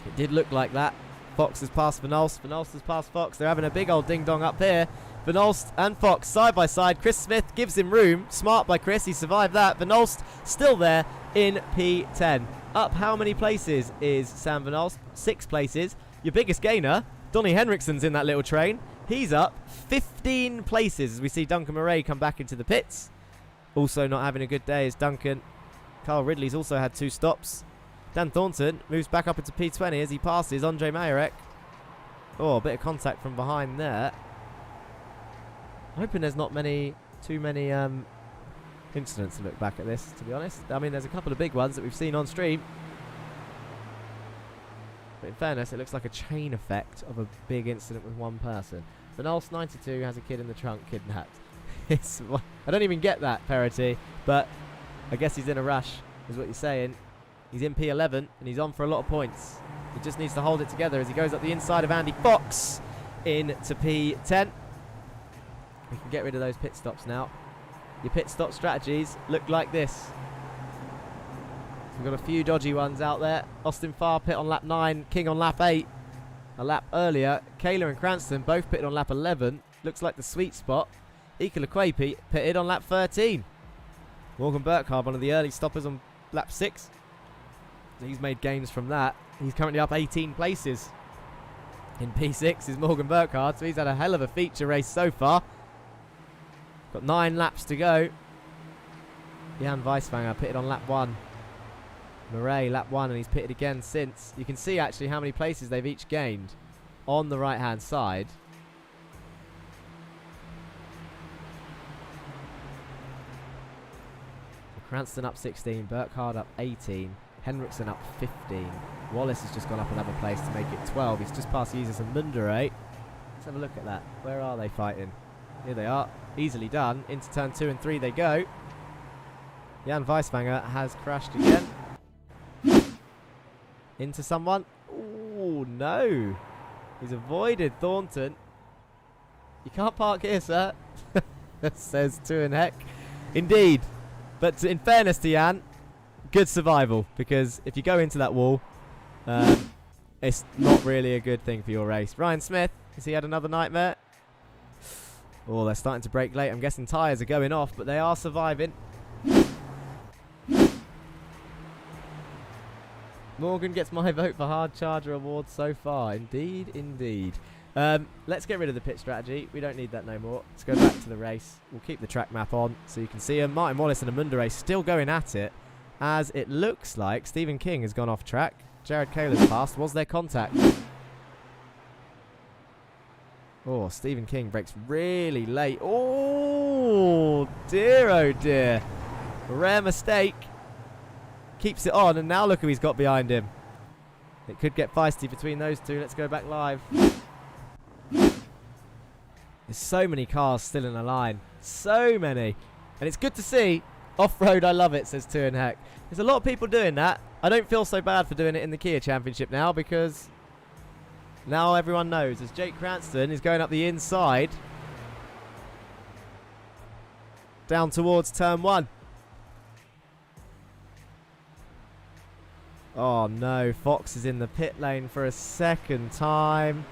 It did look like that. Fox has passed Van Olst. Van Olst has passed Fox. They're having a big old ding-dong up here. Van Olst and Fox side by side. Chris Smith gives him room. Smart by Chris. He survived that. Van Olst still there in P10. Up how many places is Sam Van Olst? 6 places. Your biggest gainer, Donny Henriksen's in that little train. He's up 15 places as we see Duncan Murray come back into the pits. Also not having a good day is Duncan. Carl Ridley's also had 2 stops. Dan Thornton moves back up into P20 as he passes Andre Mayerek. Oh, a bit of contact from behind there. I'm hoping there's not too many incidents to look back at this, to be honest. I mean, there's a couple of big ones that we've seen on stream. But in fairness, it looks like a chain effect of a big incident with one person. Van Olst 92 has a kid in the trunk kidnapped. I don't even get that, Parity, but I guess he's in a rush, is what you're saying. He's in P11, and he's on for a lot of points. He just needs to hold it together as he goes up the inside of Andy Fox into P10. We can get rid of those pit stops now. Your pit stop strategies look like this. We've got a few dodgy ones out there. Austin Farr pit on lap 9, King on lap 8. A lap earlier, Kayla and Cranston both pitted on lap 11. Looks like the sweet spot. Equal pitted on lap 13. Morgan Burkhardt, one of the early stoppers on lap 6. He's made gains from that. He's currently up 18 places. In P6 is Morgan Burkhardt, so he's had a hell of a feature race so far. Got 9 laps to go. Jan Weiswanger pitted on lap 1. Murray lap 1, and he's pitted again since. You can see actually how many places they've each gained on the right hand side. Cranston up 16, Burkhardt up 18, Henriksen up 15. Wallace has just gone up another place to make it 12. He's just past Jesus and Mundere. Let's have a look at that. Where are they fighting? Here they are. Easily done. Into turn 2 and 3 they go. Jan Weiswanger has crashed again. Into someone. Oh, no. He's avoided Thornton. You can't park here, sir. Says Tuenheck. Indeed. But in fairness to Jan, good survival. Because if you go into that wall, it's not really a good thing for your race. Ryan Smith, has he had another nightmare? Oh, they're starting to break late. I'm guessing tyres are going off, but they are surviving. Morgan gets my vote for Hard Charger Award so far. Indeed, indeed. Let's get rid of the pit strategy. We don't need that no more. Let's go back to the race. We'll keep the track map on so you can see him. Martin Wallace and Amunda Race still going at it, as it looks like Stephen King has gone off track. Jared Kaler's passed. Was there contact? Oh, Stephen King breaks really late. Oh, dear, oh dear. Rare mistake. Keeps it on, and now look who he's got behind him. It could get feisty between those two. Let's go back live. There's so many cars still in a line. So many. And it's good to see. Off-road, I love it, says Tuenheck. There's a lot of people doing that. I don't feel so bad for doing it in the Kia Championship now, because now everyone knows. As Jake Cranston is going up the inside, down towards turn 1. Oh no, Fox is in the pit lane for a second time.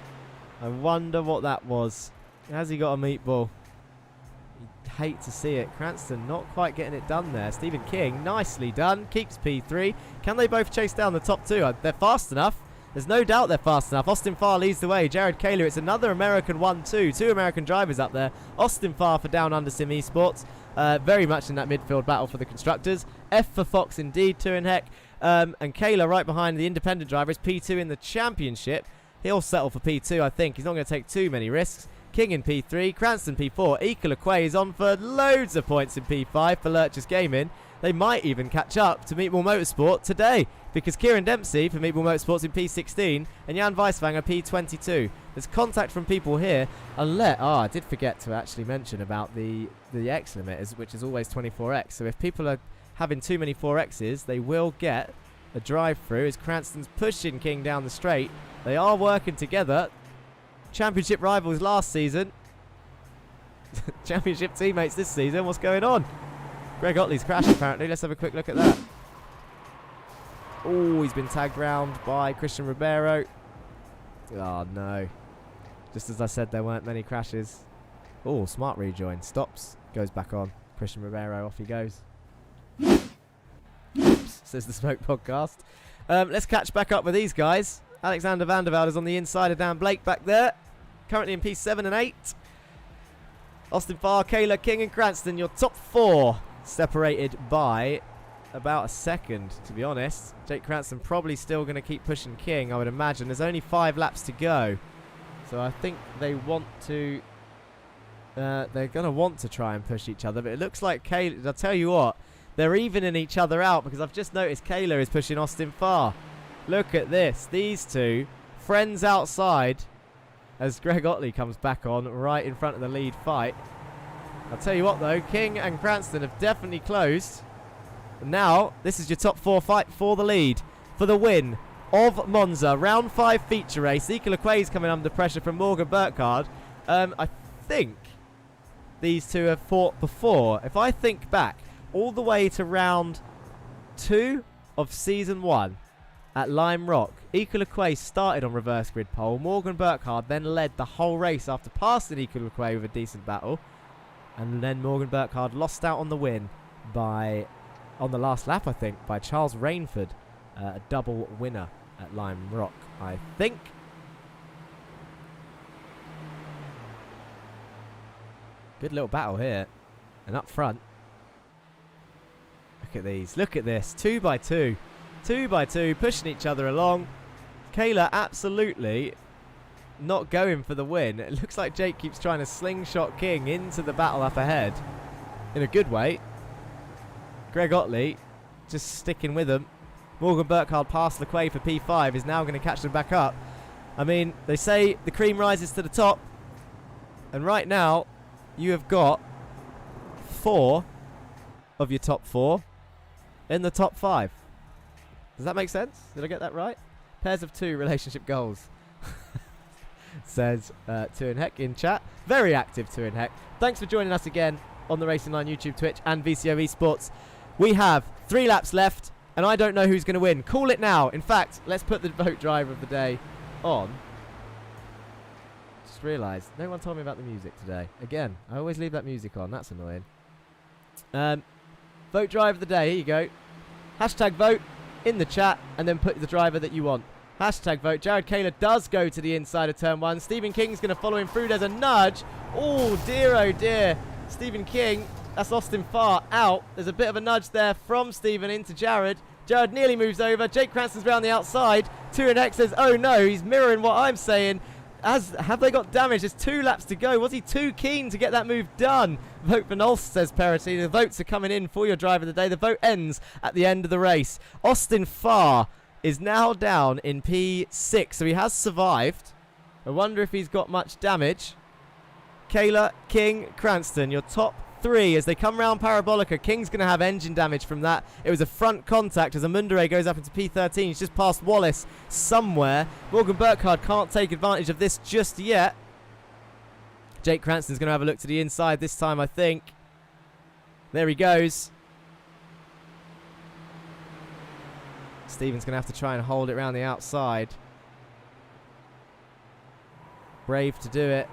I wonder what that was. Has he got a meatball? You'd hate to see it. Cranston not quite getting it done there. Stephen King, nicely done. Keeps P3. Can they both chase down the top two? They're fast enough. There's no doubt they're fast enough. Austin Farr leads the way. Jared Kaler, it's another American 1-2. Two American drivers up there. Austin Farr for Down Under Sim Esports. Very much in that midfield battle for the constructors. F for Fox indeed, Tuenheck. And Kaler right behind the independent driver is P2 in the championship. He'll settle for P2, I think. He's not going to take too many risks. King in P3, Cranston P4. Ika Lequay is on for loads of points in P5 for Lurchers Gaming. They might even catch up to Meatball Motorsport today, because Kieran Dempsey for Meatball Motorsport's in P16 and Jan Weiswanger P22. There's contact from people here. I did forget to actually mention about the X limit, which is always 24x. So if people are having too many 4Xs, they will get a drive-through as Cranston's pushing King down the straight. They are working together. Championship rivals last season. Championship teammates this season. What's going on? Greg Otley's crashed apparently. Let's have a quick look at that. Oh, he's been tagged round by Christian Ribeiro. Oh, no. Just as I said, there weren't many crashes. Oh, smart rejoin. Stops. Goes back on. Christian Ribeiro, off he goes. Oops, says the Smoke Podcast. Let's catch back up with these guys. Alexander Vandervelde is on the inside of Dan Blake back there. Currently in P7 and 8. Austin Farr, Kaler, King and Cranston, your top 4. Separated by about a second, to be honest. Jake Cranston probably still going to keep pushing King, I would imagine. There's only 5 laps to go. So I think they want to... they're going to want to try and push each other. But it looks like Kaler... I'll tell you what. They're evening each other out, because I've just noticed Kaler is pushing Austin Farr. Look at this. These two, friends outside, as Greg Otley comes back on right in front of the lead fight. I'll tell you what, though. King and Cranston have definitely closed. And now, this is your top 4 fight for the lead. For the win of Monza. Round 5 feature race. Ika Lequay's coming under pressure from Morgan Burkhardt. I think these two have fought before. If I think back all the way to round 2 of season 1 at Lime Rock, Ika Lequay started on reverse grid pole. Morgan Burkhardt then led the whole race after passing Ika Lequay with a decent battle. And then Morgan Burkhardt lost out on the win by, on the last lap, I think, by Charles Rainford. A double winner at Lime Rock, I think. Good little battle here. And up front. Look at these. Look at this. 2 by 2. 2 by 2. Pushing each other along. Kaler absolutely not going for the win. It looks like Jake keeps trying to slingshot King into the battle up ahead. In a good way. Greg Otley just sticking with them. Morgan Burkhardt past Lequay for P5. Is now going to catch them back up. I mean, they say the cream rises to the top. And right now, you have got 4 of your top 4 in the top 5. Does that make sense? Did I get that right? Pairs of 2 relationship goals. Says Two in Heck in chat. Very active Two in Heck. Thanks for joining us again on the Racing Line YouTube, Twitch and VCO Esports. We have 3 laps left and I don't know who's going to win. Call it now. In fact, let's put the vote driver of the day on. Just realised no one told me about the music today. Again, I always leave that music on. That's annoying. Vote driver of the day. Here you go. Hashtag vote in the chat and then put the driver that you want. Hashtag vote. Jared Kaler does go to the inside of turn 1. Stephen King's going to follow him through. There's a nudge. Oh dear. Stephen King, that's Austin Farr out. There's a bit of a nudge there from Stephen into Jared. Jared nearly moves over. Jake Cranston's round the outside. 2 and X says, oh no, he's mirroring what I'm saying. Have they got damage? There's 2 laps to go. Was he too keen to get that move done? Vote for Nulse, says Perity. The votes are coming in for your driver of the day. The vote ends at the end of the race. Austin Farr is now down in P6, so he has survived. I wonder if he's got much damage. Kayla, King, Cranston, your top 3 as they come round Parabolica. King's going to have engine damage from that. It was a front contact as Amundere goes up into P13. He's just past Wallace somewhere. Morgan Burkhardt can't take advantage of this just yet. Jake Cranston's going to have a look to the inside this time, I think. There he goes. Stephen's going to have to try and hold it around the outside. Brave to do it.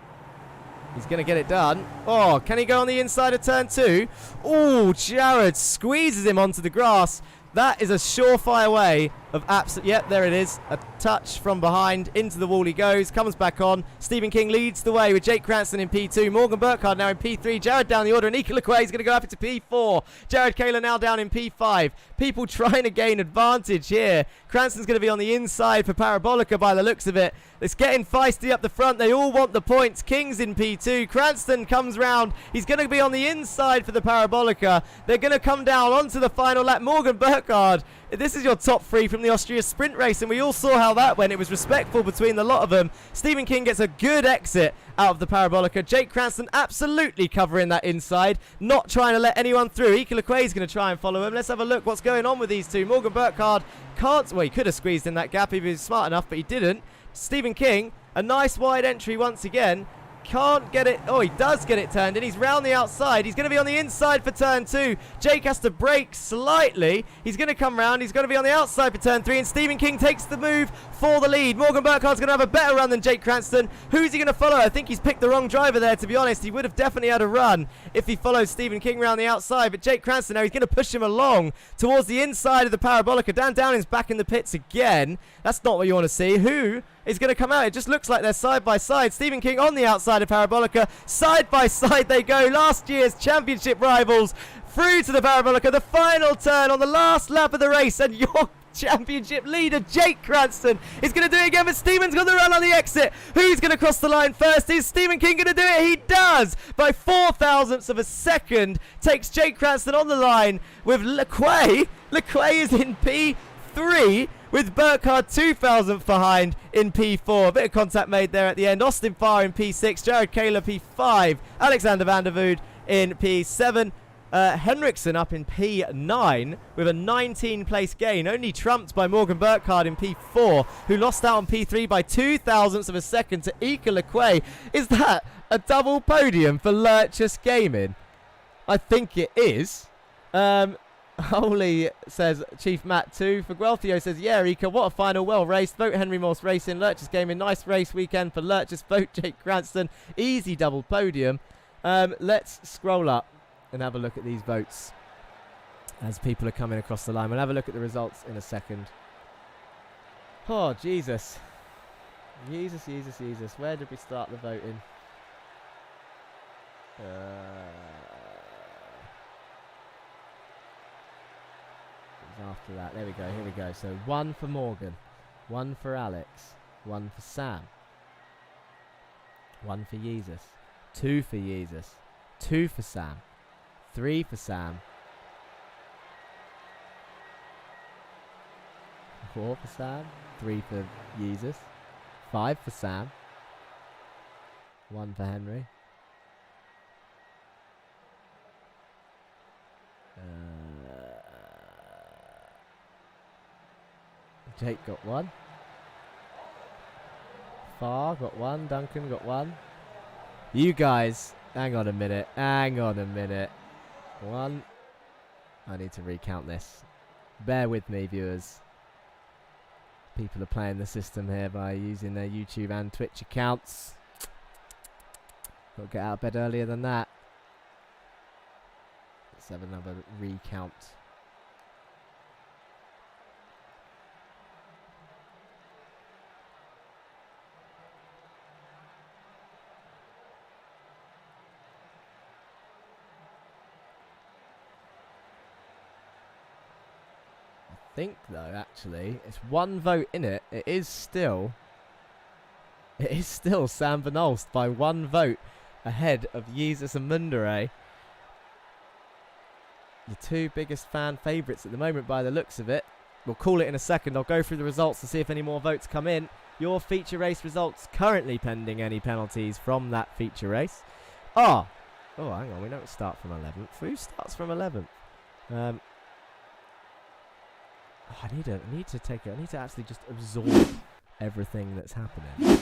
He's going to get it done. Oh, can he go on the inside of turn 2? Oh, Jared squeezes him onto the grass. That is a surefire way of absolute... Yep, there it is. A touch from behind. Into the wall he goes. Comes back on. Stephen King leads the way with Jake Cranston in P2. Morgan Burkhardt now in P3. Jared down the order. And Ika Lequay is going to go up into P4. Jared Kaler now down in P5. People trying to gain advantage here. Cranston's going to be on the inside for Parabolica by the looks of it. It's getting feisty up the front. They all want the points. King's in P2. Cranston comes round. He's going to be on the inside for the Parabolica. They're going to come down onto the final lap. Morgan Burkhardt. This is your top 3 from the Austria sprint race, and we all saw how that went. It was respectful between the lot of them. Stephen King gets a good exit out of the Parabolica. Jake Cranston absolutely covering that inside, not trying to let anyone through. Ika Lequay is going to try and follow him. Let's have a look what's going on with these two. Morgan Burkhardt can't... Well, he could have squeezed in that gap if he was smart enough, but he didn't. Stephen King, a nice wide entry once again. Can't get it. Oh, he does get it turned in. He's round the outside. He's going to be on the inside for turn 2. Jake has to brake slightly. He's going to come round. He's going to be on the outside for turn 3. And Stephen King takes the move for the lead. Morgan Burkhardt's going to have a better run than Jake Cranston. Who's he going to follow? I think he's picked the wrong driver there, to be honest. He would have definitely had a run if he followed Stephen King round the outside. But Jake Cranston now, he's going to push him along towards the inside of the Parabolica. Dan Downing's back in the pits again. That's not what you want to see. Who is going to come out? It just looks like they're side by side. Stephen King on the outside of Parabolica. Side by side they go. Last year's championship rivals through to the Parabolica. The final turn on the last lap of the race. And your championship leader, Jake Cranston, is going to do it again. But Stephen's got the run on the exit. Who's going to cross the line first? Is Stephen King going to do it? He does. By 0.004 of a second. Takes Jake Cranston on the line with Lequay. Lequay is in P3. With Burkhardt 2,000th behind in P4. A bit of contact made there at the end. Austin Farr in P6. Jared Kaler P5. Alexander van der Vood in P7. Henriksen up in P9 with a 19 place gain. Only trumped by Morgan Burkhardt in P4, who lost out on P3 by 2,000ths of a second to Ika Lequay. Is that a double podium for Lurchus Gaming? I think it is. Holy, says Chief Matt 2. For Guelthio says, yeah, Ika, what a final, well raced. Vote Henry Morse Racing. Lurchus Gaming, nice race weekend for Lurchus. Vote Jake Cranston. Easy double podium. Let's scroll up and have a look at these votes as people are coming across the line. We'll have a look at the results in a second. Oh, Jesus. Jesus. Where did we start the voting? After that, there we go, here we go. So 1 for Morgan, 1 for Alex, 1 for Sam, 1 for Jesus, 2 for Jesus, 2 for Sam, 3 for Sam, 4 for Sam, 3 for Jesus, 5 for Sam, 1 for Henry, Jake got 1. Farr got one. Duncan got one. You guys, hang on a minute. Hang on a minute. One. I need to recount this. Bear with me, viewers. People are playing the system here by using their YouTube and Twitch accounts. Got to get out of bed earlier than that. Let's have another recount. Think though, actually, it's one vote in it. It is still Sam Van Olst by one vote ahead of Jesus and Mundere. The two biggest fan favourites at the moment by the looks of it. We'll call it in a second. I'll go through the results to see if any more votes come in. Your feature race results currently pending any penalties from that feature race. Oh, hang on, we don't start from 11th. Who starts from 11th? I need to actually just absorb everything that's happening.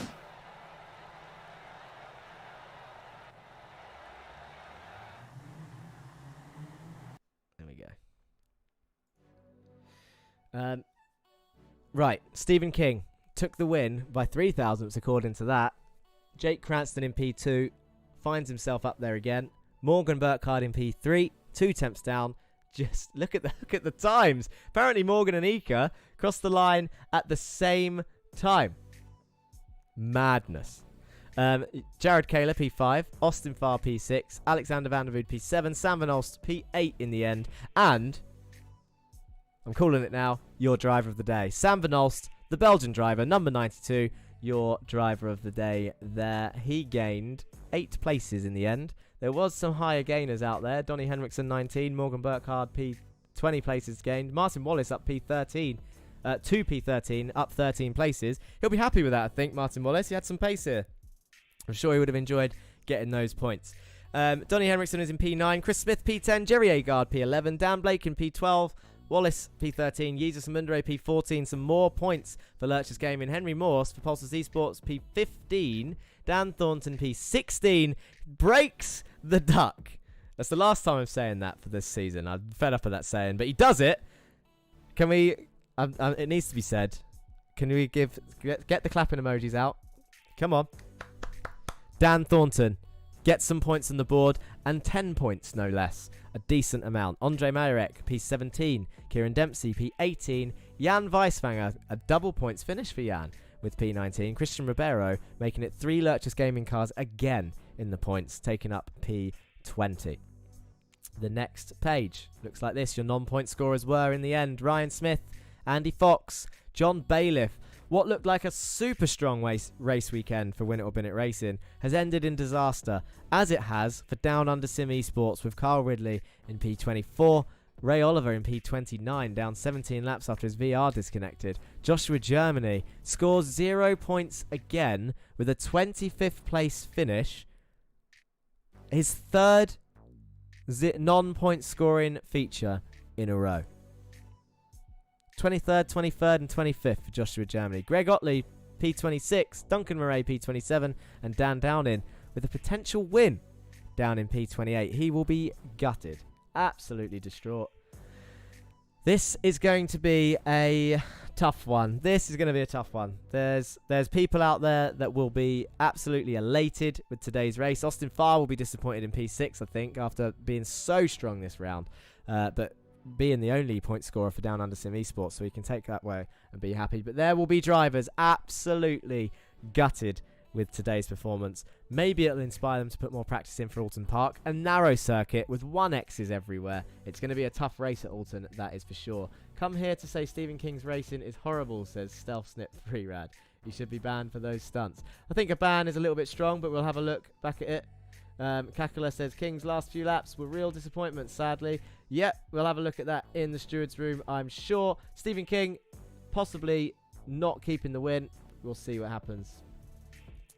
There we go. Right, Stephen King took the win by 3 thousandths according to that. Jake Cranston in P2 finds himself up there again. Morgan Burkhardt in P3, 2 temps down. Just look at the times. Apparently Morgan and Ika crossed the line at the same time. Madness. Jared Kaler P5, Austin Farr P6, Alexander Vandervood P7, Sam Van Olst P8 in the end, and I'm calling it now, your driver of the day. Sam Van Olst, the Belgian driver, number 92, your driver of the day there. He gained 8 places in the end. There was some higher gainers out there. Donny Henriksen 19, Morgan Burkhardt P20 places gained. Martin Wallace up P13, 2 P13, up 13 places. He'll be happy with that, I think, Martin Wallace. He had some pace here. I'm sure he would have enjoyed getting those points. Donny Henriksen is in P9, Chris Smith P10, Jerry Agard P11, Dan Blake in P12, Wallace P13, Jesus and Mundere P14. Some more points for Lurch's Gaming. Henry Morse for Pulses Esports P15, Dan Thornton P16, breaks the duck. That's the last time I'm saying that for this season. I'm fed up of that saying, but he does it. Can we, it needs to be said, can we get the clapping emojis out? Come on. Dan Thornton gets some points on the board, and 10 points no less. A decent amount. Andre Marek, P17. Kieran Dempsey, P18. Jan Weisfanger, a double points finish for Jan with P19. Christian Ribeiro making it 3 Lurch's Gaming cars again in the points, taking up P20. The next page looks like this. Your non-point scorers were in the end Ryan Smith, Andy Fox, John Bailiff. What looked like a super strong race weekend for Win It or Bin It Racing has ended in disaster, as it has for Down Under Sim Esports with Carl Ridley in P24, Ray Oliver in P29, down 17 laps after his VR disconnected. Joshua Germany scores 0 points again with a 25th place finish. His third non-point scoring feature in a row. 23rd, 23rd and 25th for Joshua Germany. Greg Otley, P26, Duncan Murray, P27, and Dan Downing with a potential win down in P28. He will be gutted. Absolutely distraught. This is going to be a tough one. This is going to be a tough one. There's people out there that will be absolutely elated with today's race. Austin Farr will be disappointed in P6, I think, after being so strong this round. But being the only point scorer for Down Under Sim Esports, so he can take that way and be happy. But there will be drivers absolutely gutted with today's performance. Maybe it'll inspire them to put more practice in for Alton Park. A narrow circuit with 1Xs everywhere. It's going to be a tough race at Alton, that is for sure. Come here to say Stephen King's racing is horrible, says Stealth Snip 3 Rad. He should be banned for those stunts. I think a ban is a little bit strong, but we'll have a look back at it. Kakula says King's last few laps were real disappointments, sadly. Yep, we'll have a look at that in the steward's room, I'm sure. Stephen King possibly not keeping the win. We'll see what happens.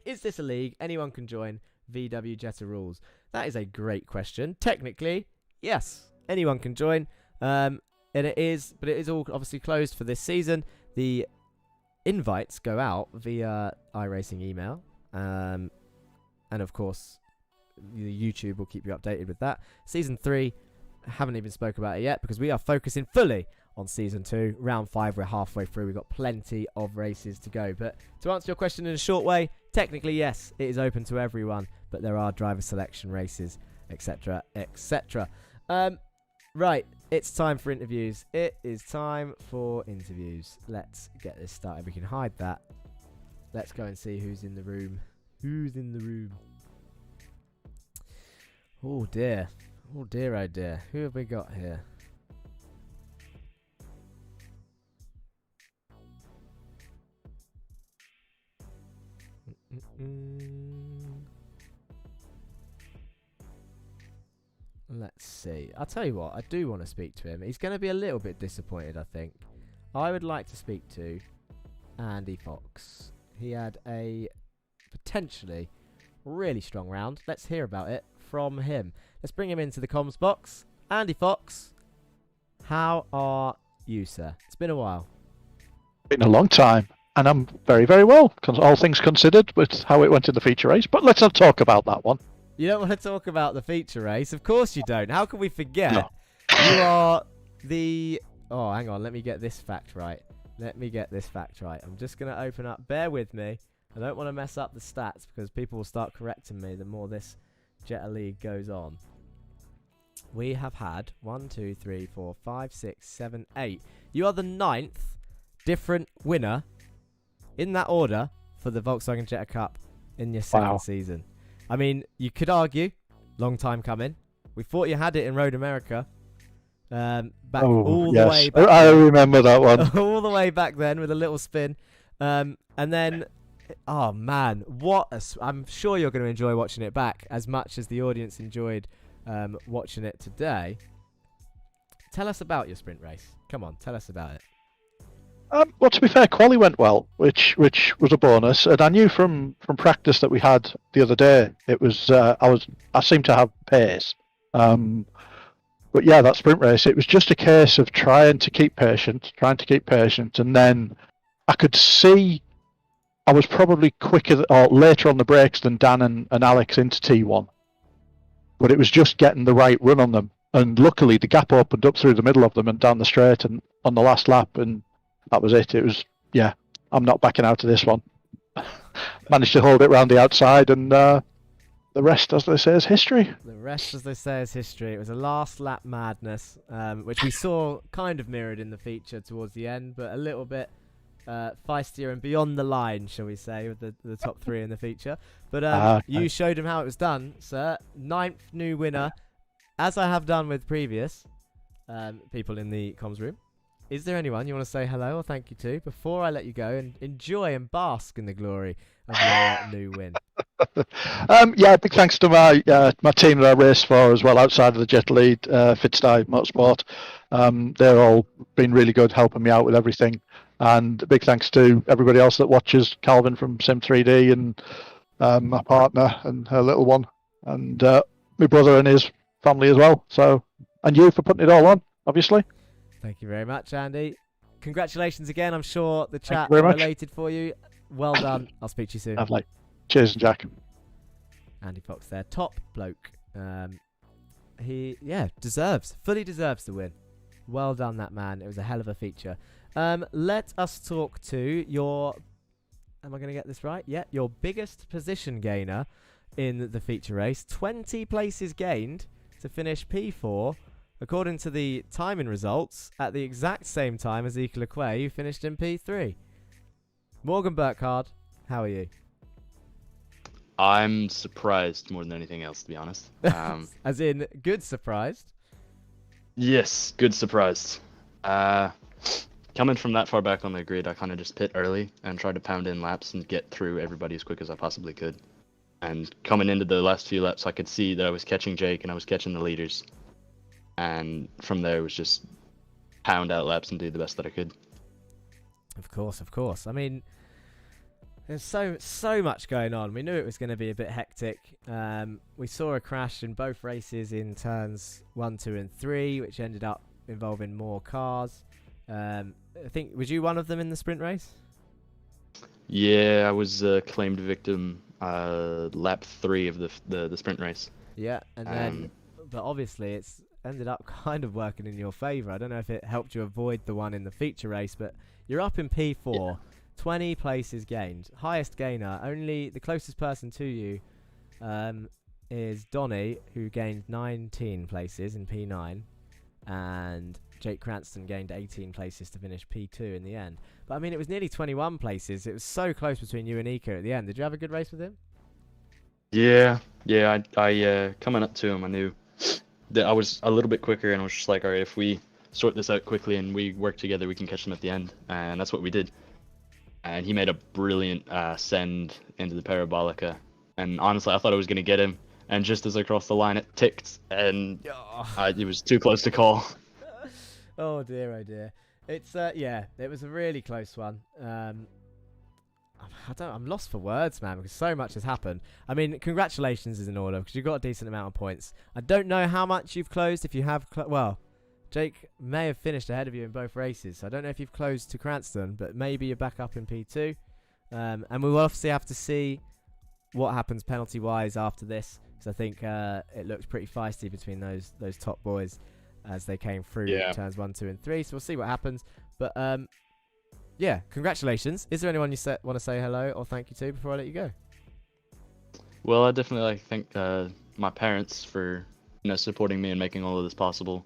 Is this a league anyone can join? VW Jetta rules. That is a great question. Technically, yes, anyone can join. And it is, but it is all obviously closed for this season. The invites go out via iRacing email. And of course, YouTube will keep you updated with that. Season 3, haven't even spoke about it yet because we are focusing fully on Season 2. Round 5, we're halfway through. We've got plenty of races to go. But to answer your question in a short way, technically, yes, it is open to everyone, but there are driver selection races, etc., etc. Right, it's time for interviews. It is time for interviews. Let's get this started. We can hide that. Let's go and see who's in the room. Who's in the room? Oh dear. Oh dear, oh dear. Who have we got here? Let's see. I'll tell you what, I do want to speak to him. He's going to be a little bit disappointed, I think. I would like to speak to Andy Fox. He had a potentially really strong round. Let's hear about it from him. Let's bring him into the comms box. Andy Fox, how are you, sir? It's been a while. Been a long time, and I'm very, very well, all things considered, with how it went in the feature race. But let's not talk about that one. You don't want to talk about the feature race? Of course you don't. How can we forget? No. You are the... Oh, hang on. Let me get this fact right. I'm just going to open up. Bear with me. I don't want to mess up the stats because people will start correcting me the more this Jetta League goes on. We have had 1, 2, 3, 4, 5, 6, 7, 8. You are the 9th different winner in that order for the Volkswagen Jetta Cup in your second season. I mean, you could argue, long time coming. We thought you had it in Road America. The way back. I remember that one. All the way back then with a little spin. And then, oh man, I'm sure you're going to enjoy watching it back as much as the audience enjoyed watching it today. Tell us about your sprint race. Come on, tell us about it. Well, to be fair, quali went well, which was a bonus, and I knew from practice that we had the other day, it was I seemed to have pace. But yeah, that sprint race, it was just a case of trying to keep patient, and then I could see I was probably quicker or later on the brakes than Dan and Alex into T1, but it was just getting the right run on them, and luckily the gap opened up through the middle of them and down the straight and on the last lap, and that was it. It was, yeah, I'm not backing out of this one. Managed to hold it round the outside, and the rest, as they say, is history. The rest, as they say, is history. It was a last lap madness, which we saw kind of mirrored in the feature towards the end, but a little bit feistier and beyond the line, shall we say, with the top 3 in the feature. But you showed him how it was done, sir. 9th new winner, as I have done with previous people in the comms room. Is there anyone you want to say hello or thank you to before I let you go and enjoy and bask in the glory of your new win? Yeah, big thanks to my team that I race for as well, outside of the Jetta Lead, Fitstyle Motorsport. They're all been really good, helping me out with everything. And big thanks to everybody else that watches, Calvin from Sim3D and my partner and her little one, and my brother and his family as well. So, and you for putting it all on, obviously. Thank you very much, Andy. Congratulations again. I'm sure the chat related for you. Well done. I'll speak to you soon. Lovely. Cheers, Jack. Andy Fox there. Top bloke. He fully deserves the win. Well done, that man. It was a hell of a feature. Let us talk to your... Am I going to get this right? Yeah, your biggest position gainer in the feature race. 20 places gained to finish P4. According to the timing results, at the exact same time as Ike Lequay, who finished in P3. Morgan Burkhard, how are you? I'm surprised more than anything else, to be honest. As in, good surprised? Yes, good surprised. Coming from that far back on the grid, I kind of just pit early and tried to pound in laps and get through everybody as quick as I possibly could. And coming into the last few laps, I could see that I was catching Jake and I was catching the leaders. And from there, it was just pound out laps and do the best that I could. Of course. I mean, there's so much going on. We knew it was going to be a bit hectic. We saw a crash in both races in turns 1, 2, and 3, which ended up involving more cars. I think, was you one of them in the sprint race? Yeah, I was claimed victim lap 3 of the sprint race. Yeah, and then, but obviously it's ended up kind of working in your favour. I don't know if it helped you avoid the one in the feature race, but you're up in P4, 20 places gained, highest gainer. Only the closest person to you is Donny, who gained 19 places in P9, and Jake Cranston gained 18 places to finish P2 in the end. But I mean, it was nearly 21 places. It was so close between you and Ika at the end. Did you have a good race with him? Yeah. I coming up to him, I knew that I was a little bit quicker, and I was just like, all right, if we sort this out quickly and we work together, we can catch them at the end, and that's what we did. And he made a brilliant send into the Parabolica, and honestly, I thought I was gonna get him, and just as I crossed the line, it ticked, and it was too close to call. Oh dear, oh dear. It's yeah, it was a really close one. I'm lost for words, man, because so much has happened. I mean, congratulations is in order because you've got a decent amount of points. I don't know how much you've closed. If you have, well, Jake may have finished ahead of you in both races. So I don't know if you've closed to Cranston, but maybe you're back up in P2. And we will obviously have to see what happens penalty-wise after this, because I think it looks pretty feisty between those top boys as they came through turns 1, 2, and 3. So we'll see what happens. But yeah, congratulations. Is there anyone you want to say hello or thank you to before I let you go? Well, I definitely like thank my parents for supporting me and making all of this possible.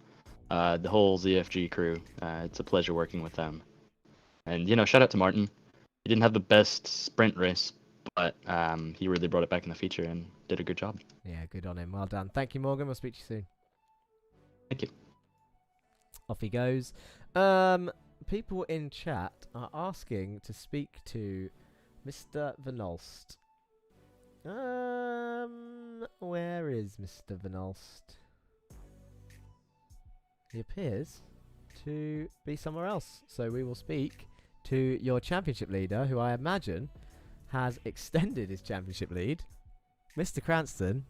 The whole ZFG crew. It's a pleasure working with them. And shout out to Martin. He didn't have the best sprint race, but he really brought it back in the feature and did a good job. Yeah, good on him. Well done. Thank you, Morgan. We'll speak to you soon. Thank you. Off he goes. People in chat are asking to speak to Mr. Vanolst. Where is Mr. Vanolst? He appears to be somewhere else. So we will speak to your championship leader, who I imagine has extended his championship lead, Mr. Cranston,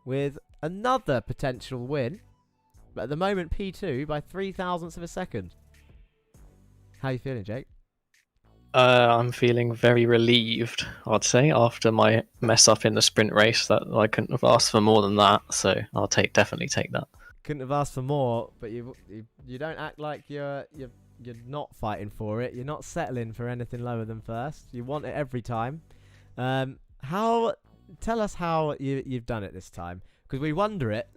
with another potential win. But at the moment, P2 by 0.003 of a second. How are you feeling, Jake? I'm feeling very relieved, I'd say, after my mess up in the sprint race. That I couldn't have asked for more than that, so I'll definitely take that. Couldn't have asked for more, but you don't act like you're not fighting for it. You're not settling for anything lower than first. You want it every time. Tell us how you've done it this time, because we wonder it.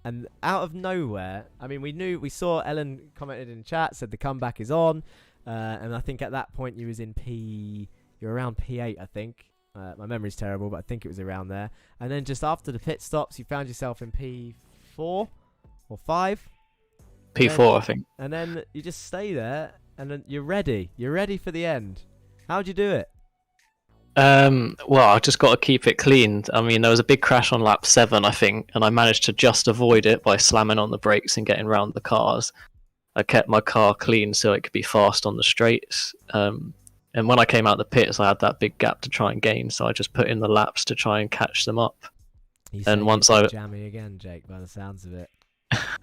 And out of nowhere, I mean, we saw Ellen commented in chat, said the comeback is on, and I think at that point you're around P8, I think. My memory's terrible, but I think it was around there. And then just after the pit stops, you found yourself in P4 or 5. P4, I think. And then you just stay there, and then you're ready. You're ready for the end. How'd you do it? Well, I just got to keep it clean. I mean, there was a big crash on lap 7, I think, and I managed to just avoid it by slamming on the brakes and getting round the cars. I kept my car clean so it could be fast on the straights. And when I came out the pits, I had that big gap to try and gain, so I just put in the laps to try and catch them up. And once I jammy again, Jake, by the sounds of it.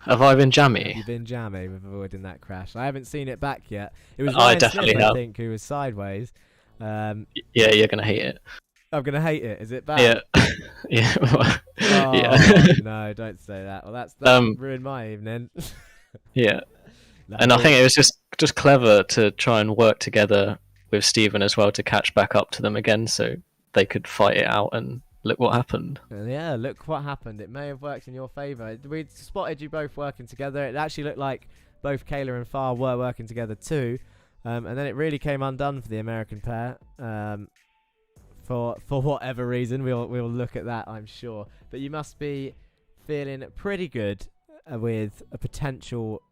Have I been jammy? Have you been jammy with avoiding that crash? I haven't seen it back yet. It was I Ryan definitely Smith, have. I think, who was sideways. Yeah, you're gonna hate it. I'm gonna hate it. Is it bad? Yeah, yeah. Oh, yeah. No, don't say that. Well, that's ruined my evening. Yeah, and I think it was just clever to try and work together with Stephen as well to catch back up to them again, so they could fight it out. And look what happened. Yeah, look what happened. It may have worked in your favour. We spotted you both working together. It actually looked like both Kayla and Farr were working together too. And then it really came undone for the American pair. For whatever reason, we'll look at that, I'm sure. But you must be feeling pretty good with a potential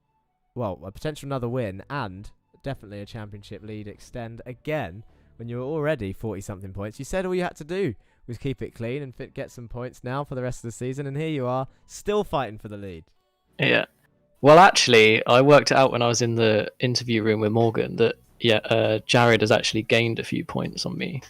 another win and definitely a championship lead extend again when you were already 40-something points. You said all you had to do was keep it clean and get some points now for the rest of the season, and here you are, still fighting for the lead. Yeah. Well, actually, I worked it out when I was in the interview room with Morgan that Jared has actually gained a few points on me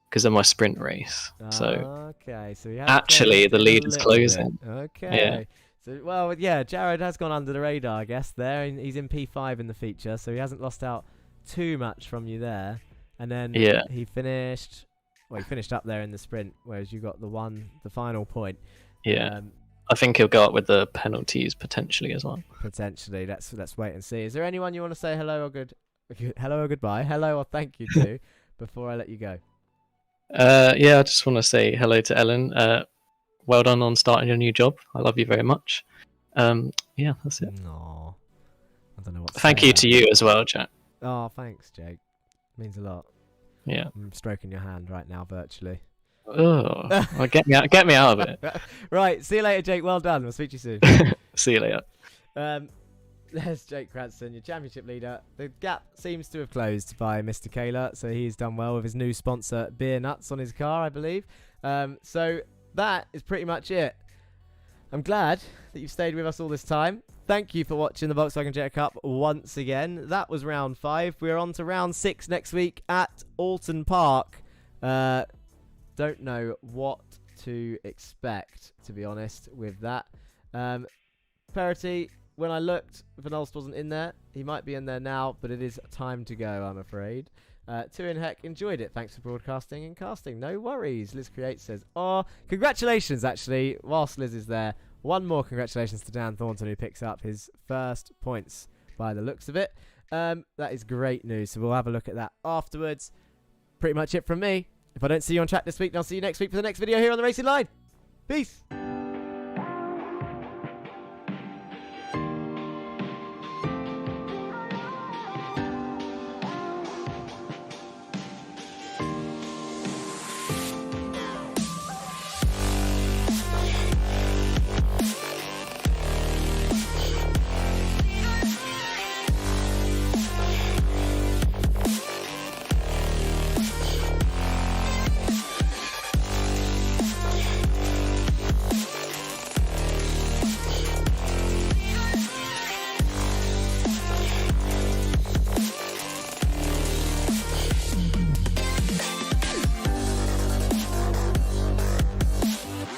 because of my sprint race. So okay, so actually the lead is closing. Bit. Okay. Yeah. So Jared has gone under the radar, I guess. There, he's in P5 in the feature, so he hasn't lost out too much from you there. And then Yeah. he finished. Well, he finished up there in the sprint, whereas you got the final point. Yeah. I think he'll go up with the penalties potentially as well. Potentially. Let's wait and see. Is there anyone you want to say hello or hello or goodbye, hello or thank you to before I let you go? Yeah, I just want to say hello to Ellen. Well done on starting your new job. I love you very much. Yeah, that's it. No, I don't know what. Thank you to you as well, Jack. Oh, thanks, Jake. Means a lot. Yeah. I'm stroking your hand right now, virtually. Oh, well, get me out of it. Right, see you later, Jake. Well done. We'll speak to you soon. See you later. There's Jake Cranston, your championship leader. The gap seems to have closed by Mr. Kayla, so he's done well with his new sponsor, Beer Nuts, on his car, I believe. So that is pretty much it. I'm glad that you've stayed with us all this time. Thank you for watching the Volkswagen Jetta Cup once again. That was round 5. We're on to round 6 next week at Alton Park. Don't know what to expect, to be honest, with that. Parity, when I looked, Van Olst wasn't in there. He might be in there now, but it is time to go, I'm afraid. Two in Heck enjoyed it. Thanks for broadcasting and casting. No worries. Liz Create says, oh, congratulations, actually, whilst Liz is there. One more congratulations to Dan Thornton, who picks up his first points by the looks of it. That is great news. So we'll have a look at that afterwards. Pretty much it from me. If I don't see you on chat this week, then I'll see you next week for the next video here on the Racing Line. Peace.